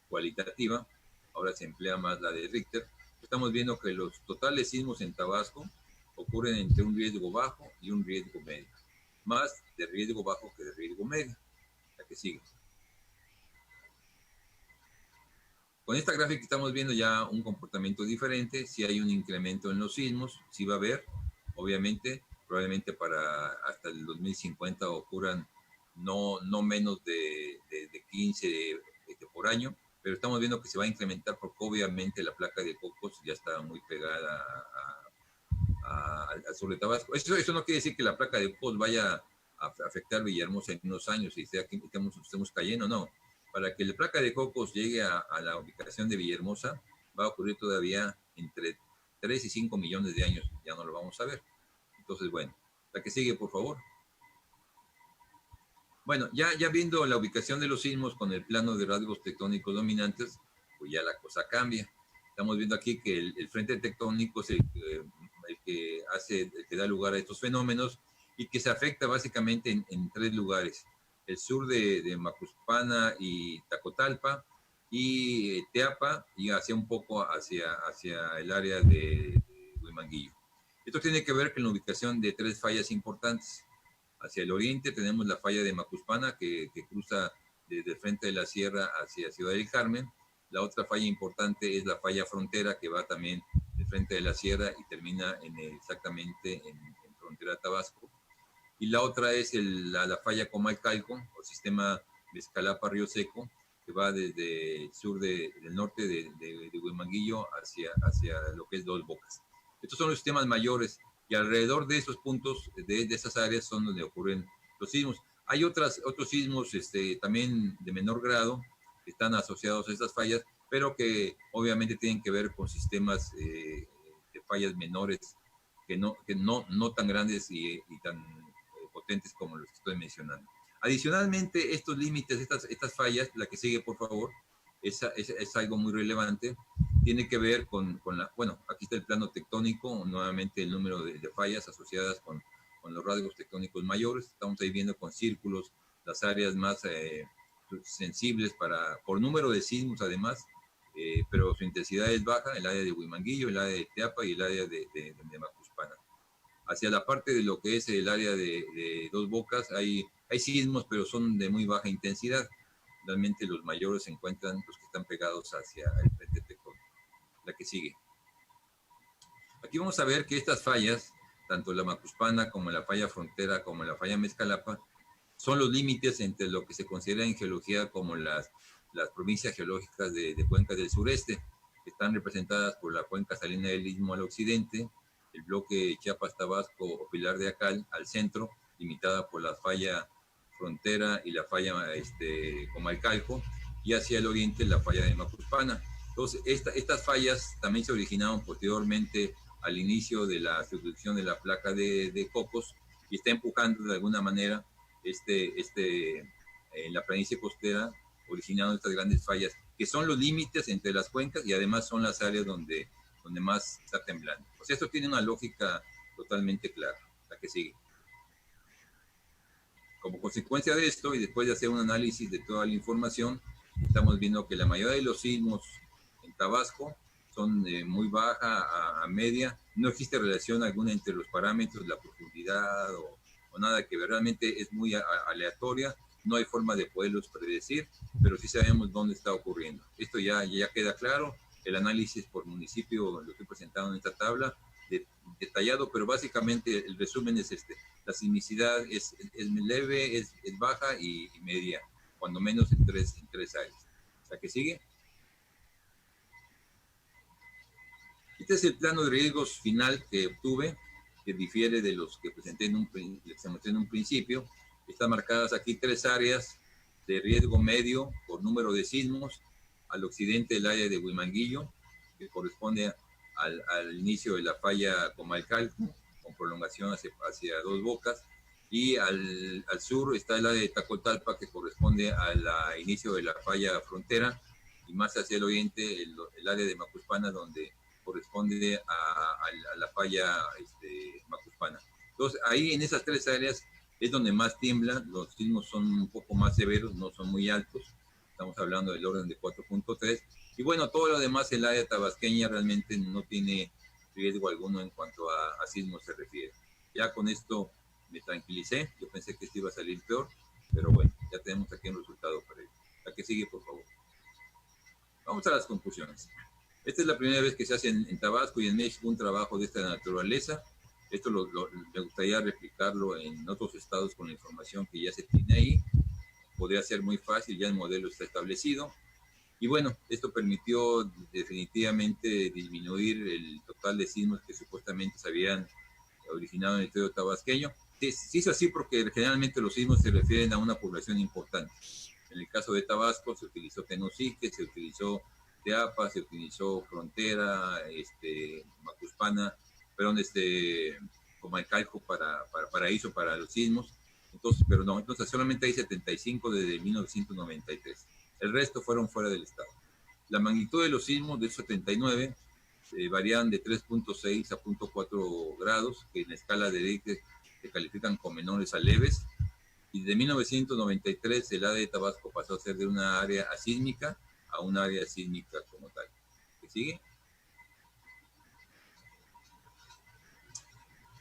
cualitativa, ahora se emplea más la de Richter. Estamos viendo que los totales sismos en Tabasco ocurren entre un riesgo bajo y un riesgo medio, más de riesgo bajo que de riesgo medio. La que sigue. Con esta gráfica estamos viendo ya un comportamiento diferente. Si hay un incremento en los sismos, sí va a haber, obviamente, probablemente para hasta el 2050 ocurran no menos de 15 por año, pero estamos viendo que se va a incrementar porque obviamente la placa de Cocos ya está muy pegada al sur de Tabasco. Eso no quiere decir que la placa de Cocos vaya a afectar Villahermosa en unos años y estemos cayendo, no. Para que la placa de Cocos llegue a la ubicación de Villahermosa va a ocurrir todavía entre 3 y 5 millones de años, ya no lo vamos a ver. Entonces, bueno, la que sigue, por favor. Bueno, ya viendo la ubicación de los sismos con el plano de rasgos tectónicos dominantes, pues ya la cosa cambia. Estamos viendo aquí que el frente tectónico es el que da lugar a estos fenómenos y que se afecta básicamente en 3 lugares. El sur de Macuspana y Tacotalpa, y Teapa, y un poco hacia el área de Huimanguillo. Esto tiene que ver con la ubicación de 3 fallas importantes. Hacia el oriente tenemos la falla de Macuspana, que cruza desde el frente de la sierra hacia Ciudad del Carmen. La otra falla importante es la falla frontera, que va también del frente de la sierra y termina exactamente en frontera Tabasco. Y la otra es la falla Comalcalco, o sistema Mezcalapa-Río Seco, que va desde el sur del norte de Huimanguillo hacia lo que es Dos Bocas. Estos son los sistemas mayores, y alrededor de esos puntos, de esas áreas, son donde ocurren los sismos. Hay otros sismos también de menor grado, que están asociados a estas fallas, pero que obviamente tienen que ver con sistemas de fallas menores, que no tan grandes y tan potentes como los que estoy mencionando. Adicionalmente, estos límites, estas fallas, la que sigue, por favor, es algo muy relevante. Tiene que ver con bueno, aquí está el plano tectónico, nuevamente el número de fallas asociadas con los rasgos tectónicos mayores. Estamos ahí viendo con círculos las áreas más sensibles por número de sismos, además, pero su intensidad es baja, el área de Huimanguillo, el área de Teapa y el área de Macuspana. Hacia la parte de lo que es el área de Dos Bocas hay sismos, pero son de muy baja intensidad. Realmente los mayores se encuentran los que están pegados hacia el frente tectónico. La que sigue. Aquí vamos a ver que estas fallas, tanto la Macuspana como la falla frontera como la falla Mezcalapa, son los límites entre lo que se considera en geología como las provincias geológicas de cuencas del sureste, que están representadas por la cuenca salina del Istmo al occidente, el bloque Chiapas-Tabasco o Pilar de Acal al centro, limitada por la falla frontera y la falla Comalcalco, y hacia el oriente la falla de Macuspana. Entonces, estas fallas también se originaron posteriormente al inicio de la subducción de la placa de Cocos, y está empujando de alguna manera en la planicie costera, originando estas grandes fallas, que son los límites entre las cuencas y además son las áreas donde más está temblando. O sea, esto tiene una lógica totalmente clara. La que sigue. Como consecuencia de esto, y después de hacer un análisis de toda la información, estamos viendo que la mayoría de los sismos en Tabasco son muy baja a media. No existe relación alguna entre los parámetros, la profundidad o nada, que realmente es muy aleatoria. No hay forma de poderlos predecir, pero sí sabemos dónde está ocurriendo. Esto ya queda claro. El análisis por municipio lo estoy presentando en esta tabla, detallado, pero básicamente el resumen es este. La sismicidad es leve, es baja y media, cuando menos en tres áreas. ¿La que sigue? Este es el plano de riesgos final que obtuve, que difiere de los que presenté en un principio. Están marcadas aquí 3 áreas de riesgo medio por número de sismos. Al occidente el área de Huimanguillo, que corresponde al inicio de la falla Comalcalco, con prolongación hacia Dos Bocas, y al sur está el área de Tacotalpa, que corresponde al inicio de la falla Frontera, y más hacia el oriente el área de Macuspana, donde corresponde a la falla Macuspana. Entonces, ahí en esas 3 áreas es donde más tiembla. Los sismos son un poco más severos, no son muy altos. Estamos hablando del orden de 4.3. Y bueno, todo lo demás, el área tabasqueña realmente no tiene riesgo alguno en cuanto a sismos se refiere. Ya con esto me tranquilicé. Yo pensé que esto iba a salir peor, pero bueno, ya tenemos aquí un resultado para ello. La que sigue, por favor. Vamos a las conclusiones. Esta es la primera vez que se hace en Tabasco y en México un trabajo de esta naturaleza. Esto me gustaría replicarlo en otros estados con la información que ya se tiene ahí. Podría ser muy fácil, ya el modelo está establecido. Y bueno, esto permitió definitivamente disminuir el total de sismos que supuestamente se habían originado en el territorio tabasqueño. Se hizo así porque generalmente los sismos se refieren a una población importante. En el caso de Tabasco se utilizó Tenosique, se utilizó Teapa, se utilizó Frontera, Macuspana, perdón, Comalcalco para paraíso para los sismos. Entonces, pero no, entonces solamente hay 75 desde 1993. El resto fueron fuera del estado. La magnitud de los sismos de esos 79 varían de 3.6 a 0.4 grados, que en la escala de Richter se califican como menores a leves. Y de 1993 el área de Tabasco pasó a ser de una área asísmica a un área sísmica como tal. ¿Qué sigue?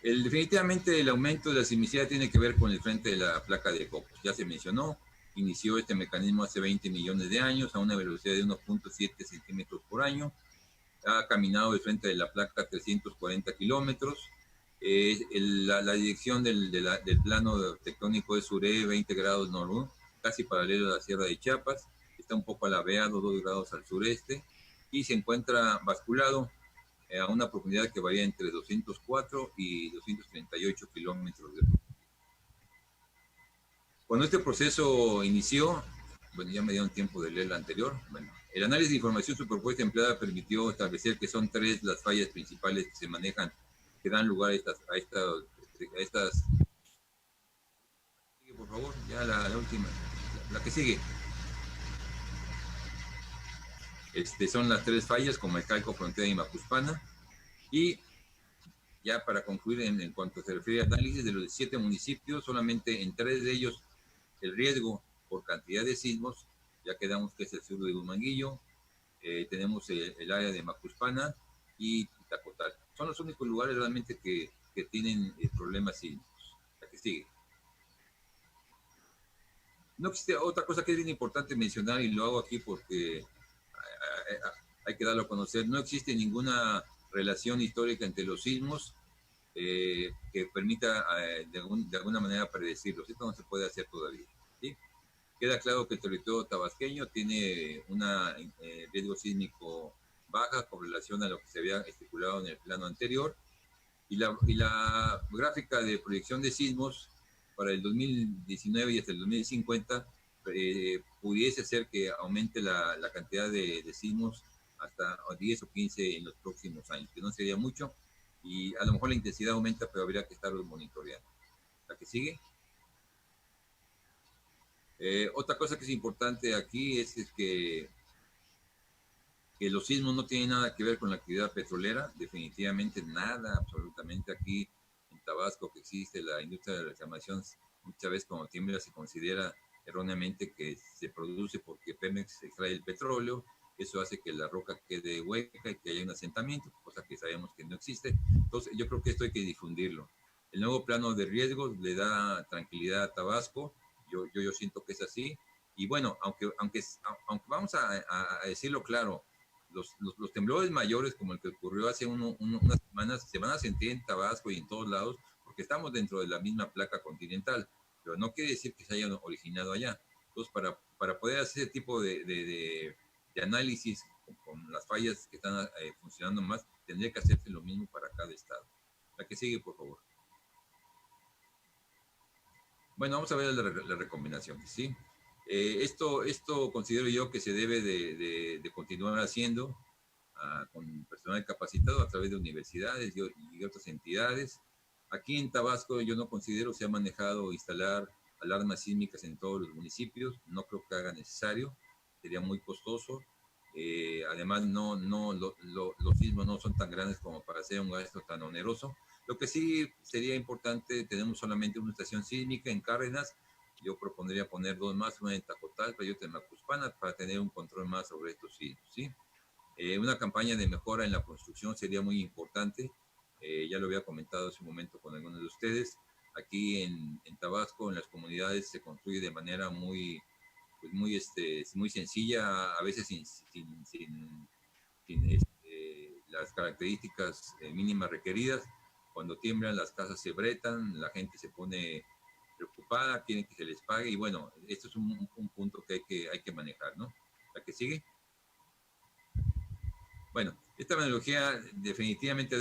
Definitivamente el aumento de la sismicidad tiene que ver con el frente de la placa de Cocos. Ya se mencionó, inició este mecanismo hace 20 millones de años a una velocidad de 1.7 centímetros por año. Ha caminado de frente de la placa 340 kilómetros. La dirección del plano tectónico es suré 20 grados norte, casi paralelo a la Sierra de Chiapas. Está un poco alabeado, 2 grados al sureste, y se encuentra basculado a una profundidad que varía entre 204 y 238 kilómetros de profundidad. Cuando este proceso inició, bueno, ya me dieron tiempo de leer la anterior, bueno, el análisis de información superpuesta empleada permitió establecer que son 3 las fallas principales que se manejan, que dan lugar a estas. Sigue, por favor, ya la última, la que sigue. Son las 3 fallas, Comalcalco, Frontera y Macuspana. Y ya para concluir, en cuanto se refiere a análisis de los 17 municipios, solamente en 3 de ellos el riesgo por cantidad de sismos, ya quedamos que es el sur de Huimanguillo, tenemos el área de Macuspana y Tacotal. Son los únicos lugares realmente que tienen problemas sísmicos. La que sigue. No existe otra cosa que es bien importante mencionar, y lo hago aquí porque hay que darlo a conocer. No existe ninguna relación histórica entre los sismos que permita de alguna manera predecirlos. Esto no se puede hacer todavía, ¿sí? Queda claro que el territorio tabasqueño tiene un riesgo sísmico baja con relación a lo que se había estipulado en el plano anterior, y la gráfica de proyección de sismos para el 2019 y hasta el 2050 pudiese ser que aumente la cantidad de sismos hasta 10 o 15 en los próximos años, que no sería mucho, y a lo mejor la intensidad aumenta, pero habría que estarlo monitoreando. La que sigue. Otra cosa que es importante aquí es que los sismos no tienen nada que ver con la actividad petrolera, definitivamente nada, absolutamente. Aquí en Tabasco, que existe la industria de reclamación Muchas veces cuando tiembla se considera erróneamente que se produce porque Pemex extrae el petróleo. Eso hace que la roca quede hueca y que haya un asentamiento, cosa que sabemos que no existe. Entonces, yo creo que esto hay que difundirlo. El nuevo plano de riesgos le da tranquilidad a Tabasco. Yo siento que es así. Y bueno, aunque vamos a decirlo claro, los temblores mayores, como el que ocurrió hace unas semanas, se van a sentir en Tabasco y en todos lados, porque estamos dentro de la misma placa continental, pero no quiere decir que se hayan originado allá. Entonces, para poder hacer ese tipo de análisis con las fallas que están funcionando más, tendría que hacerse lo mismo para cada estado. La que sigue, por favor. Bueno, vamos a ver las recomendaciones, ¿sí? Esto considero yo que se debe de continuar haciendo con personal capacitado a través de universidades y otras entidades. Aquí en Tabasco yo no considero se ha manejado o instalar alarmas sísmicas en todos los municipios, no creo que haga necesario, sería muy costoso. Además, los sismos no son tan grandes como para hacer un gasto tan oneroso. Lo que sí sería importante, tenemos solamente una estación sísmica en Cárdenas. Yo propondría poner 2 más, una en Tacotalpa y otra en Macuspana, para tener un control más sobre estos sismos, ¿sí? Una campaña de mejora en la construcción sería muy importante. Ya lo había comentado hace un momento con algunos de ustedes. Aquí en Tabasco, en las comunidades, se construye de manera muy sencilla, a veces sin las características mínimas requeridas. Cuando tiemblan, las casas se bretan, la gente se pone preocupada, quieren que se les pague, y bueno, esto es un punto que hay que manejar, ¿no? La que sigue. Bueno, esta metodología definitivamente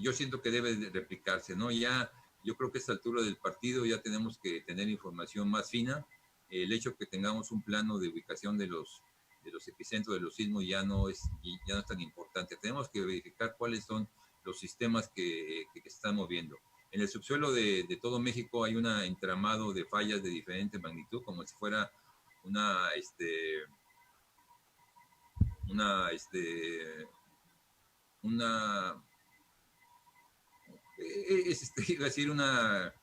yo siento que debe de replicarse, ¿no? Ya, yo creo que a esta altura del partido ya tenemos que tener información más fina. El hecho que tengamos un plano de ubicación de los epicentros de los sismos ya no es tan importante. Tenemos que verificar cuáles son los sistemas que se están moviendo. En el subsuelo de todo México hay un entramado de fallas de diferente magnitud, como si fuera iba a decir una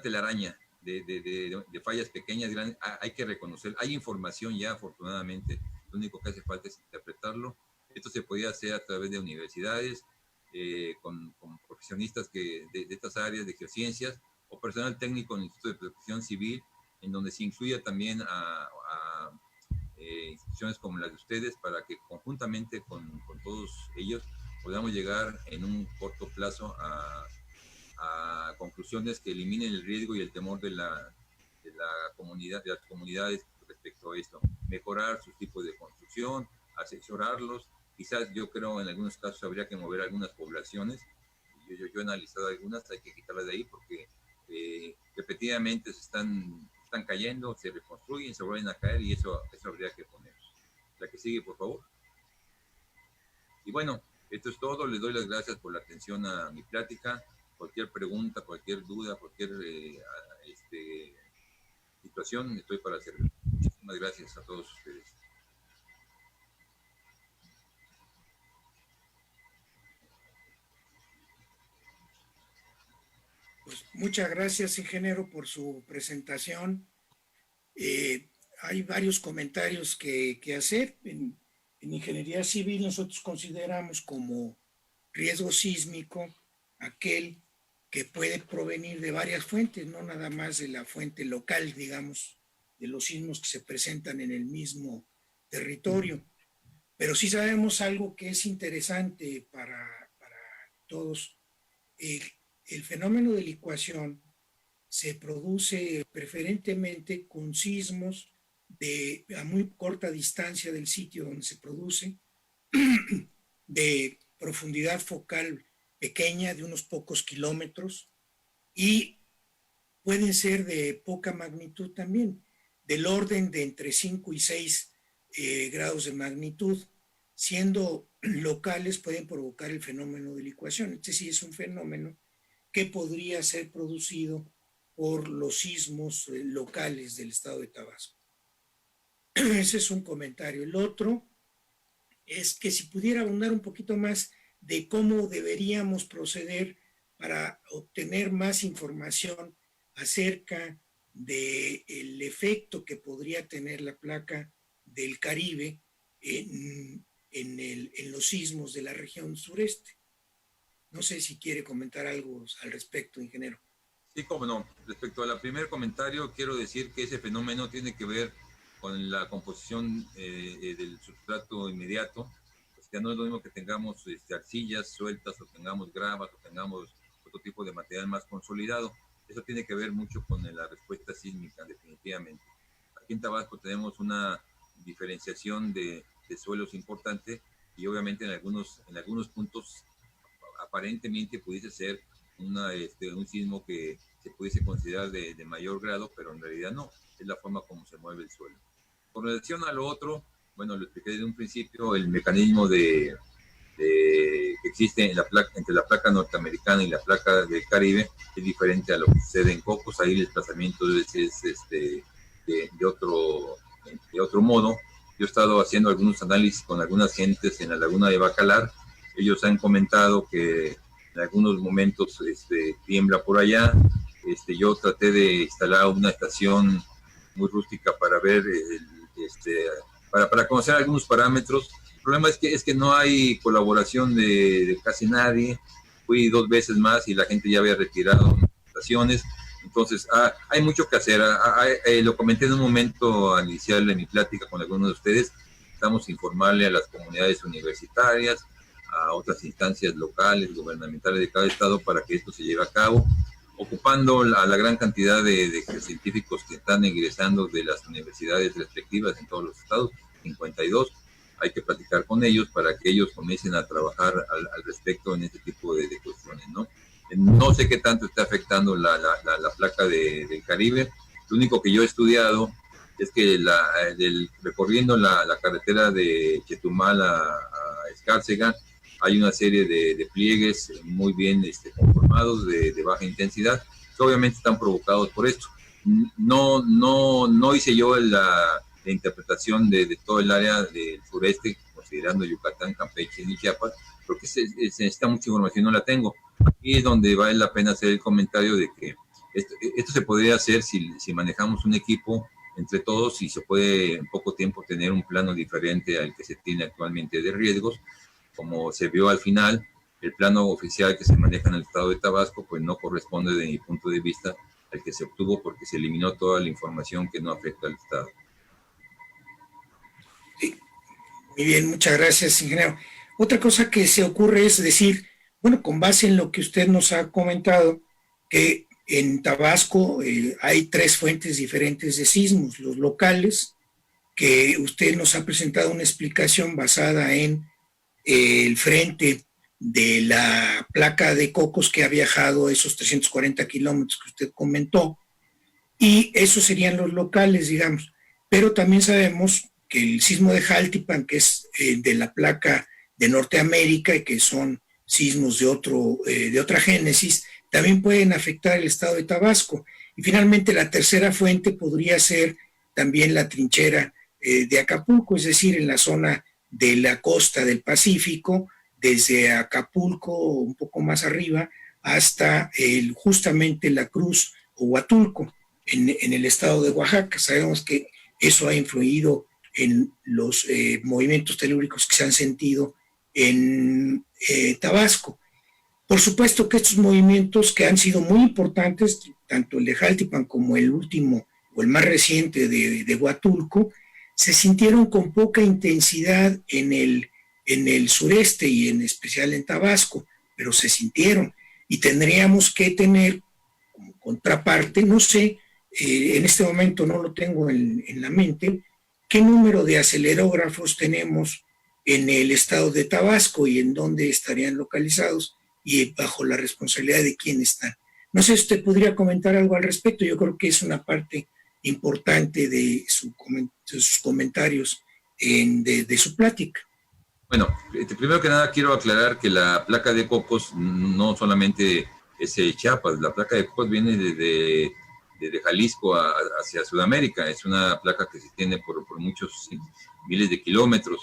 telaraña de fallas pequeñas, grandes. Hay que reconocer, hay información ya, afortunadamente, lo único que hace falta es interpretarlo. Esto se podía hacer a través de universidades, con profesionistas de estas áreas de geociencias, o personal técnico en el Instituto de Protección Civil, en donde se incluya también a instituciones como las de ustedes, para que conjuntamente con todos ellos podamos llegar en un corto plazo a conclusiones que eliminen el riesgo y el temor de las comunidades respecto a esto. Mejorar sus tipos de construcción, asesorarlos. Quizás yo creo en algunos casos habría que mover algunas poblaciones. Yo he analizado algunas, hay que quitarlas de ahí porque repetidamente se están cayendo, se reconstruyen, se vuelven a caer, y eso habría que poner. La que sigue, por favor. Y bueno, esto es todo. Les doy las gracias por la atención a mi plática. Cualquier pregunta, cualquier duda, cualquier situación, estoy para servir. Muchísimas gracias a todos ustedes. Pues muchas gracias, ingeniero, por su presentación. Hay varios comentarios que hacer. En ingeniería civil nosotros consideramos como riesgo sísmico aquel que puede provenir de varias fuentes, no nada más de la fuente local, digamos, de los sismos que se presentan en el mismo territorio. Pero sí sabemos algo que es interesante para todos. El fenómeno de licuación se produce preferentemente con sismos a muy corta distancia del sitio donde se produce, de profundidad focal pequeña, de unos pocos kilómetros, y pueden ser de poca magnitud también, del orden de entre 5 y 6 grados de magnitud. Siendo locales pueden provocar el fenómeno de licuación. Este sí es un fenómeno que podría ser producido por los sismos locales del estado de Tabasco. Ese es un comentario. El otro es que si pudiera abundar un poquito más de cómo deberíamos proceder para obtener más información acerca del efecto que podría tener la placa del Caribe en los sismos de la región sureste. No sé si quiere comentar algo al respecto, ingeniero. Sí, cómo no. Respecto al primer comentario, quiero decir que ese fenómeno tiene que ver con la composición del sustrato inmediato. Pues ya no es lo mismo que tengamos arcillas sueltas, o tengamos gravas, o tengamos otro tipo de material más consolidado. Eso tiene que ver mucho con la respuesta sísmica, definitivamente. Aquí en Tabasco tenemos una diferenciación de suelos importante, y obviamente en algunos puntos aparentemente pudiese ser un sismo que se pudiese considerar de mayor grado, pero en realidad no, es la forma como se mueve el suelo. Con relación a lo otro, bueno, lo expliqué desde un principio, el mecanismo que existe entre la placa norteamericana y la placa del Caribe es diferente a lo que sucede en Cocos. Ahí el desplazamiento es de otro modo. Yo he estado haciendo algunos análisis con algunas gentes en la laguna de Bacalar. Ellos han comentado que en algunos momentos tiembla por allá. Yo traté de instalar una estación muy rústica para ver, para conocer algunos parámetros. El problema es que no hay colaboración de casi nadie. Fui 2 veces más y la gente ya había retirado estaciones. Entonces, hay mucho que hacer. Lo comenté en un momento inicial de mi plática con algunos de ustedes. Estamos informarle a las comunidades universitarias, a otras instancias locales, gubernamentales de cada estado, para que esto se lleve a cabo, ocupando a la gran cantidad de científicos que están egresando de las universidades respectivas en todos los estados, 52. Hay que platicar con ellos para que ellos comiencen a trabajar al respecto en este tipo de cuestiones, ¿no? No sé qué tanto está afectando la placa del Caribe. Lo único que yo he estudiado es que recorriendo la carretera de Chetumal a Escárcega, hay una serie de pliegues muy bien conformados, de baja intensidad, que obviamente están provocados por esto. No hice yo la interpretación de todo el área del sureste, considerando Yucatán, Campeche y Chiapas, porque se necesita mucha información, no la tengo. Aquí es donde vale la pena hacer el comentario de que esto se podría hacer si manejamos un equipo entre todos, y se puede en poco tiempo tener un plano diferente al que se tiene actualmente de riesgos. Como se vio al final, el plano oficial que se maneja en el estado de Tabasco pues no corresponde, de mi punto de vista, al que se obtuvo, porque se eliminó toda la información que no afecta al estado. Sí. Muy bien, muchas gracias, ingeniero. Otra cosa que se ocurre es decir, bueno, con base en lo que usted nos ha comentado, que en Tabasco hay 3 fuentes diferentes de sismos: los locales, que usted nos ha presentado una explicación basada en el frente de la placa de Cocos, que ha viajado esos 340 kilómetros que usted comentó, y esos serían los locales, digamos. Pero también sabemos que el sismo de Jaltipan, que es de la placa de Norteamérica, y que son sismos de otra génesis, también pueden afectar el estado de Tabasco. Y finalmente la tercera fuente podría ser también la trinchera de Acapulco, es decir, en la zona de la costa del Pacífico, desde Acapulco un poco más arriba hasta justamente la Cruz o Huatulco en el estado de Oaxaca. Sabemos que eso ha influido en los movimientos telúricos que se han sentido en Tabasco. Por supuesto que estos movimientos, que han sido muy importantes, tanto el de Jaltipan como el último o el más reciente de Huatulco, se sintieron con poca intensidad en el sureste y en especial en Tabasco, pero se sintieron, y tendríamos que tener como contraparte, no sé, en este momento no lo tengo en la mente, qué número de acelerógrafos tenemos en el estado de Tabasco y en dónde estarían localizados y bajo la responsabilidad de quién están. No sé si usted podría comentar algo al respecto. Yo creo que es una parte importante de sus comentarios de su plática. Bueno, primero que nada quiero aclarar que la placa de Cocos no solamente es Chiapas, la placa de Cocos viene desde Jalisco hacia Sudamérica. Es una placa que se tiene por muchos miles de kilómetros.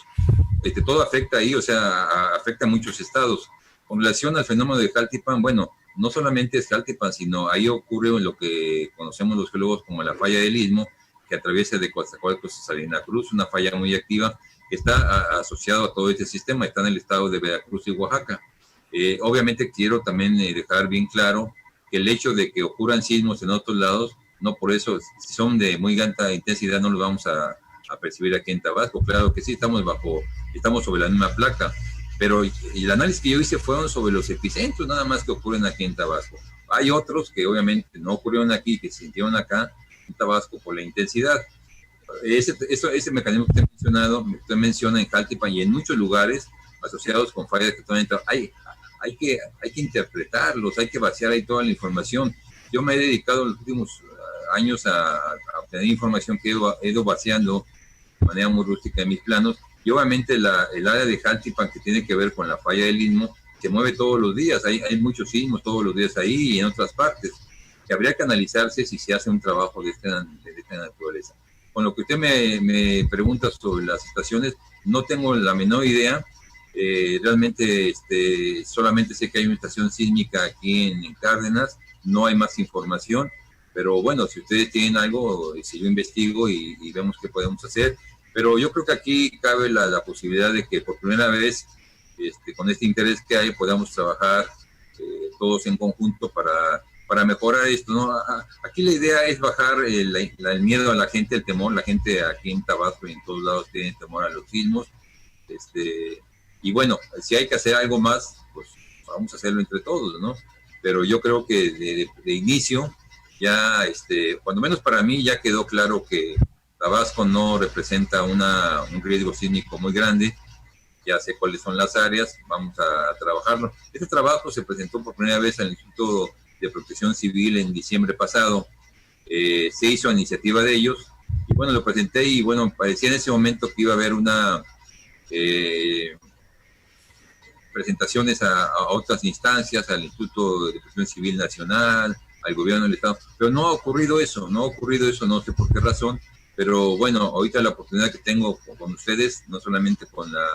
Todo afecta ahí, o sea, afecta a muchos estados. Con relación al fenómeno de Jaltipan, bueno, no solamente es Jaltipan, sino ahí ocurre lo que conocemos los geólogos como la falla del Istmo, que atraviesa de Coatzacoalcos a Salina Cruz, una falla muy activa que está asociado a todo este sistema, está en el estado de Veracruz y Oaxaca. Obviamente quiero también dejar bien claro que el hecho de que ocurran sismos en otros lados, no por eso, si son de muy alta intensidad, no los vamos a percibir aquí en Tabasco. Claro que sí, estamos sobre la misma placa, pero el análisis que yo hice fueron sobre los epicentros nada más que ocurren aquí en Tabasco. Hay otros que obviamente no ocurrieron aquí, que se sintieron acá en Tabasco por la intensidad. Ese mecanismo que usted menciona en Jaltipan y en muchos lugares asociados con fallas que todavía hay que interpretarlos, hay que vaciar ahí toda la información. Yo me he dedicado en los últimos años a obtener información que he ido vaciando de manera muy rústica en mis planos, y obviamente el área de Jaltipan, que tiene que ver con la falla del Istmo, se mueve todos los días, hay muchos sismos todos los días ahí y en otras partes, que habría que analizarse si se hace un trabajo de esta naturaleza. Con lo que usted me pregunta sobre las estaciones, no tengo la menor idea. Realmente solamente sé que hay una estación sísmica aquí en Cárdenas, no hay más información, pero bueno, si ustedes tienen algo, si yo investigo y vemos qué podemos hacer, pero yo creo que aquí cabe la posibilidad de que por primera vez, con este interés que hay, podamos trabajar todos en conjunto para mejorar esto, ¿no? Aquí la idea es bajar el miedo a la gente, el temor. La gente aquí en Tabasco y en todos lados tiene temor a los sismos, y bueno, si hay que hacer algo más, pues vamos a hacerlo entre todos, ¿no? Pero yo creo que de inicio, ya, cuando menos para mí, ya quedó claro que Tabasco no representa un riesgo sísmico muy grande. Ya sé cuáles son las áreas, vamos a trabajarlo. Este trabajo se presentó por primera vez al Instituto de Protección Civil en diciembre pasado. Se hizo a iniciativa de ellos, y bueno, lo presenté, y bueno, parecía en ese momento que iba a haber una presentaciones a otras instancias, al Instituto de Protección Civil Nacional, al gobierno del Estado, pero no ha ocurrido eso, no sé por qué razón, pero bueno, ahorita la oportunidad que tengo con ustedes, no solamente con la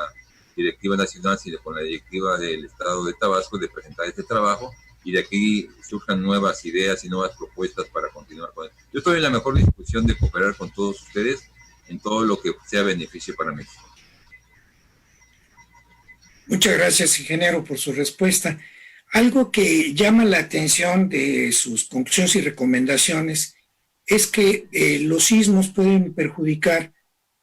directiva nacional, sino con la directiva del Estado de Tabasco, de presentar este trabajo, y de aquí surjan nuevas ideas y nuevas propuestas para continuar con él. Yo estoy en la mejor disposición de cooperar con todos ustedes en todo lo que sea beneficio para México. Muchas gracias, ingeniero, por su respuesta. Algo que llama la atención de sus conclusiones y recomendaciones es que los sismos pueden perjudicar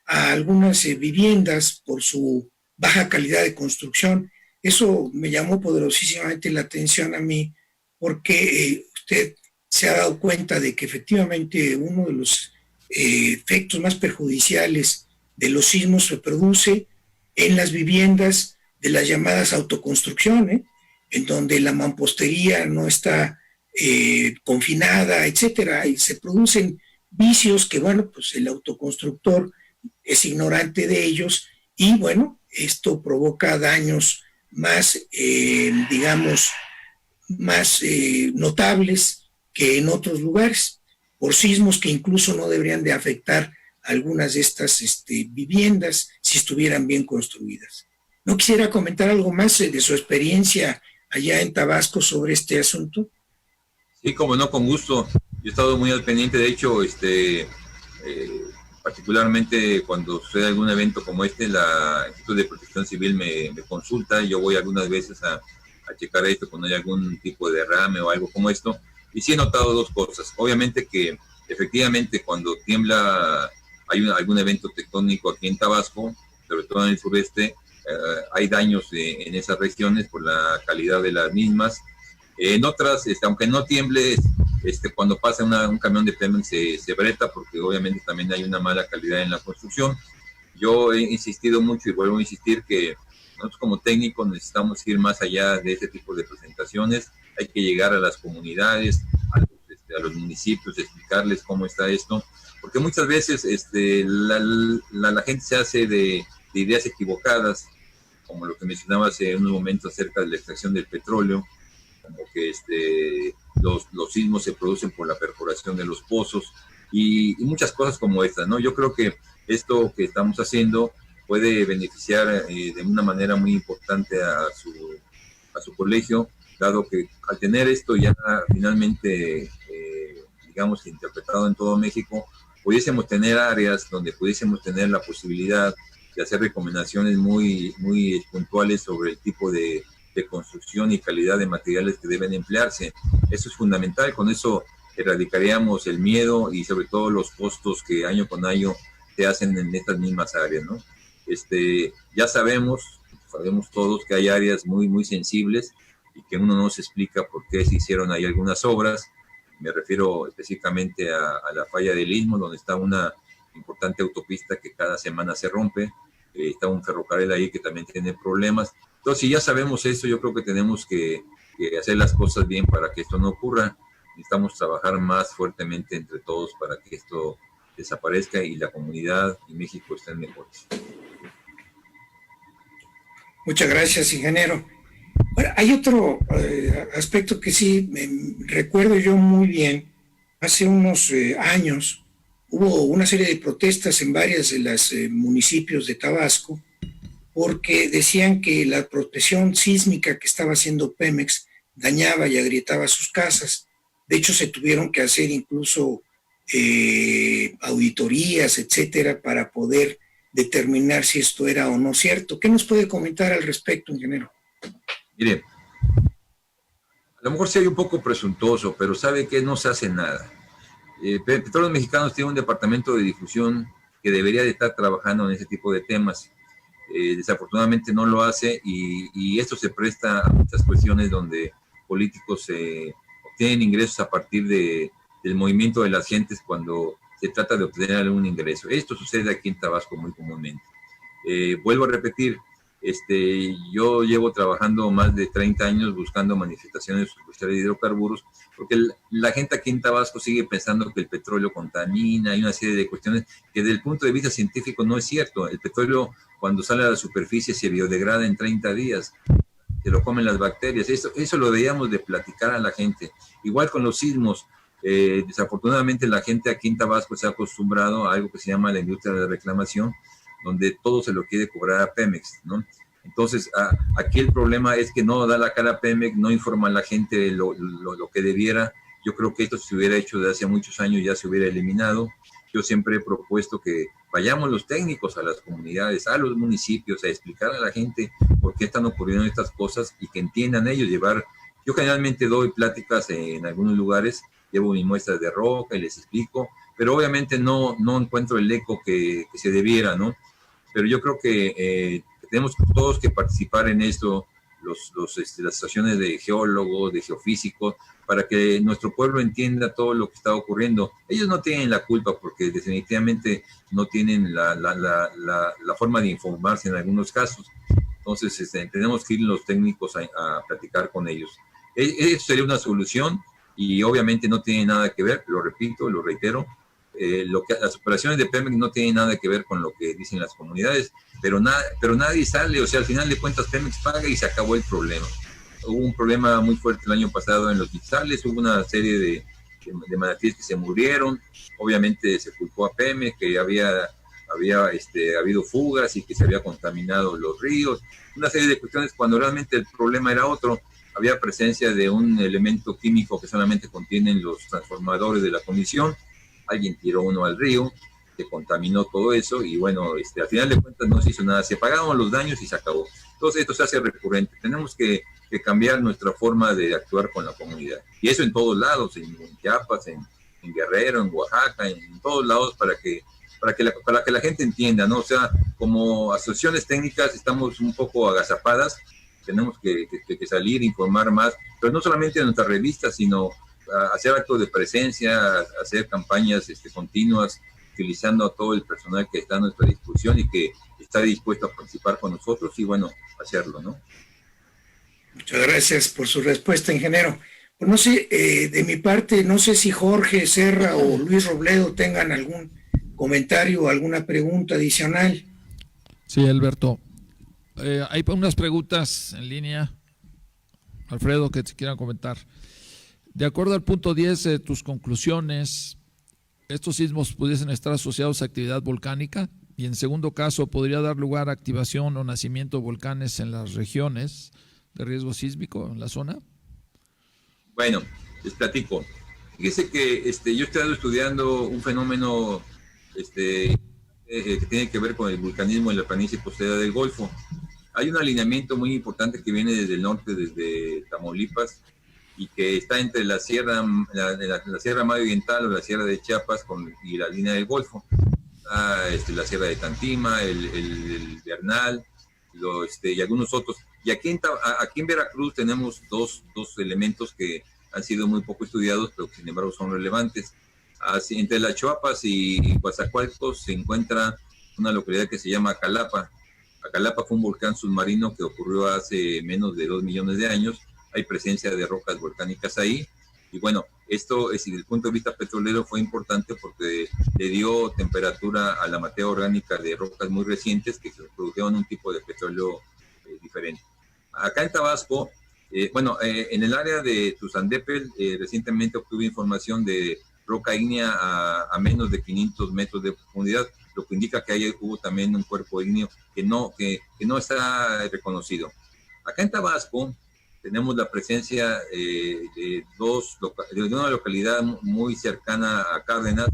a algunas viviendas por su baja calidad de construcción. Eso me llamó poderosísimamente la atención a mí, porque usted se ha dado cuenta de que efectivamente uno de los efectos más perjudiciales de los sismos se produce en las viviendas de las llamadas autoconstrucción, en donde la mampostería no está confinada, etcétera, y se producen vicios que, bueno, pues el autoconstructor es ignorante de ellos, y bueno, esto provoca daños más, digamos, más notables que en otros lugares, por sismos que incluso no deberían de afectar algunas de estas viviendas si estuvieran bien construidas. ¿No quisiera comentar algo más de su experiencia allá en Tabasco sobre este asunto? Sí, como no, con gusto. Yo he estado muy al pendiente, de hecho, particularmente cuando sucede algún evento como este, la Instituto de Protección Civil me consulta, y yo voy algunas veces a checar esto cuando hay algún tipo de derrame o algo como esto, y sí he notado dos cosas. Obviamente que efectivamente cuando tiembla, hay algún evento tectónico aquí en Tabasco, sobre todo en el sureste, hay daños en esas regiones por la calidad de las mismas. En otras, aunque no tiemble, cuando pasa un camión de Pemex se breta, porque obviamente también hay una mala calidad en la construcción. Yo he insistido mucho y vuelvo a insistir que nosotros como técnicos necesitamos ir más allá de este tipo de presentaciones. Hay que llegar a las comunidades, a los municipios, explicarles cómo está esto, porque muchas veces la gente se hace de ideas equivocadas, como lo que mencionaba hace unos momentos acerca de la extracción del petróleo, como que los sismos se producen por la perforación de los pozos y muchas cosas como estas, ¿no? Yo creo que esto que estamos haciendo puede beneficiar de una manera muy importante a a su colegio, dado que al tener esto ya finalmente, digamos, interpretado en todo México, pudiésemos tener áreas donde pudiésemos tener la posibilidad de hacer recomendaciones muy puntuales sobre el tipo de construcción y calidad de materiales que deben emplearse. Eso es fundamental, con eso erradicaríamos el miedo y sobre todo los costos que año con año se hacen en estas mismas áreas, ¿no? Ya sabemos todos que hay áreas muy sensibles y que uno no se explica por qué se hicieron ahí algunas obras. Me refiero específicamente a la falla del Istmo, donde está una importante autopista que cada semana se rompe, está un ferrocarril ahí que también tiene problemas. Entonces, si ya sabemos esto, yo creo que tenemos que hacer las cosas bien para que esto no ocurra. Necesitamos trabajar más fuertemente entre todos para que esto desaparezca y la comunidad y México estén mejores. Muchas gracias, ingeniero. Bueno, hay otro aspecto que sí recuerdo yo muy bien. Hace unos años hubo una serie de protestas en varios de los municipios de Tabasco porque decían que la protección sísmica que estaba haciendo Pemex dañaba y agrietaba sus casas. De hecho, se tuvieron que hacer incluso auditorías, etcétera, para poder determinar si esto era o no cierto. ¿Qué nos puede comentar al respecto, ingeniero? Mire, a lo mejor sí hay un poco presuntuoso, pero sabe que no se hace nada. Petróleos Mexicanos tiene un departamento de difusión que debería de estar trabajando en ese tipo de temas. Desafortunadamente no lo hace y esto se presta a muchas cuestiones donde políticos obtienen ingresos a partir del movimiento de las gentes cuando se trata de obtener algún ingreso. Esto sucede aquí en Tabasco muy comúnmente. Vuelvo a repetir, yo llevo trabajando más de 30 años buscando manifestaciones de hidrocarburos, porque la gente aquí en Tabasco sigue pensando que el petróleo contamina, hay una serie de cuestiones que desde el punto de vista científico no es cierto. El petróleo, cuando sale a la superficie, se biodegrada en 30 días, se lo comen las bacterias. Eso lo debíamos de platicar a la gente. Igual con los sismos, desafortunadamente la gente aquí en Tabasco se ha acostumbrado a algo que se llama la industria de la reclamación, donde todo se lo quiere cobrar a Pemex, ¿no? Entonces, aquí el problema es que no da la cara a Pemex, no informa a la gente lo que debiera. Yo creo que esto se hubiera hecho desde hace muchos años, ya se hubiera eliminado. Yo siempre he propuesto que vayamos los técnicos a las comunidades, a los municipios, a explicar a la gente por qué están ocurriendo estas cosas y que entiendan ellos. Yo generalmente doy pláticas en algunos lugares, llevo mis muestras de roca y les explico, pero obviamente no encuentro el eco que se debiera, ¿no? Pero yo creo que tenemos todos que participar en esto, las asociaciones de geólogos, de geofísicos, para que nuestro pueblo entienda todo lo que está ocurriendo. Ellos no tienen la culpa porque definitivamente no tienen la forma de informarse en algunos casos. Entonces tenemos que ir los técnicos a platicar con ellos. Eso sería una solución y obviamente no tiene nada que ver, lo repito, lo reitero, las operaciones de Pemex no tienen nada que ver con lo que dicen las comunidades, pero nadie sale, o sea, al final de cuentas Pemex paga y se acabó el problema. Hubo un problema muy fuerte el año pasado en los Itzales, hubo una serie de manatíes que se murieron, obviamente se culpó a Pemex, que había habido fugas y que se había contaminado los ríos, una serie de cuestiones cuando realmente el problema era otro. Había presencia de un elemento químico que solamente contienen los transformadores de la comisión. Alguien tiró uno al río, se contaminó todo eso y bueno, al final de cuentas no se hizo nada, se pagaron los daños y se acabó. Entonces esto se hace recurrente, tenemos que cambiar nuestra forma de actuar con la comunidad. Y eso en todos lados, en Chiapas, en Guerrero, en Oaxaca, en todos lados para que la gente entienda, ¿no? O sea, como asociaciones técnicas estamos un poco agazapadas, tenemos que salir, informar más, pero no solamente en nuestras revistas, sino hacer actos de presencia, hacer campañas continuas, utilizando a todo el personal que está a nuestra disposición y que está dispuesto a participar con nosotros y bueno, hacerlo, ¿no? Muchas gracias por su respuesta, ingeniero. Pues no sé, de mi parte, no sé si Jorge Serra o Luis Robledo tengan algún comentario o alguna pregunta adicional. Sí, Alberto. Hay unas preguntas en línea, Alfredo, que te quieran comentar. De acuerdo al punto 10 de tus conclusiones, ¿estos sismos pudiesen estar asociados a actividad volcánica? Y en segundo caso, ¿podría dar lugar a activación o nacimiento de volcanes en las regiones de riesgo sísmico en la zona? Bueno, les platico. Fíjese que yo he estado estudiando un fenómeno que tiene que ver con el vulcanismo en la planicie costera del Golfo. Hay un alineamiento muy importante que viene desde el norte, desde Tamaulipas, y que está entre la Sierra Madre Oriental o la Sierra de Chiapas y la línea del Golfo. La Sierra de Tantima, el Bernal, y algunos otros. Y aquí en Veracruz tenemos dos elementos que han sido muy poco estudiados, pero que sin embargo son relevantes. Entre las Chuapas y Coatzacoalcos se encuentra una localidad que se llama Acalapa. Acalapa fue un volcán submarino que ocurrió hace menos de 2 millones de años. Hay presencia de rocas volcánicas ahí. Y bueno, esto, desde el punto de vista petrolero, fue importante porque le dio temperatura a la materia orgánica de rocas muy recientes que se produjeron un tipo de petróleo diferente. Acá en Tabasco, en el área de Tuzandépetl, recientemente obtuve información de roca ígnea a menos de 500 metros de profundidad, lo que indica que ahí hubo también un cuerpo ígneo que no está reconocido. Acá en Tabasco tenemos la presencia de una localidad muy cercana a Cárdenas,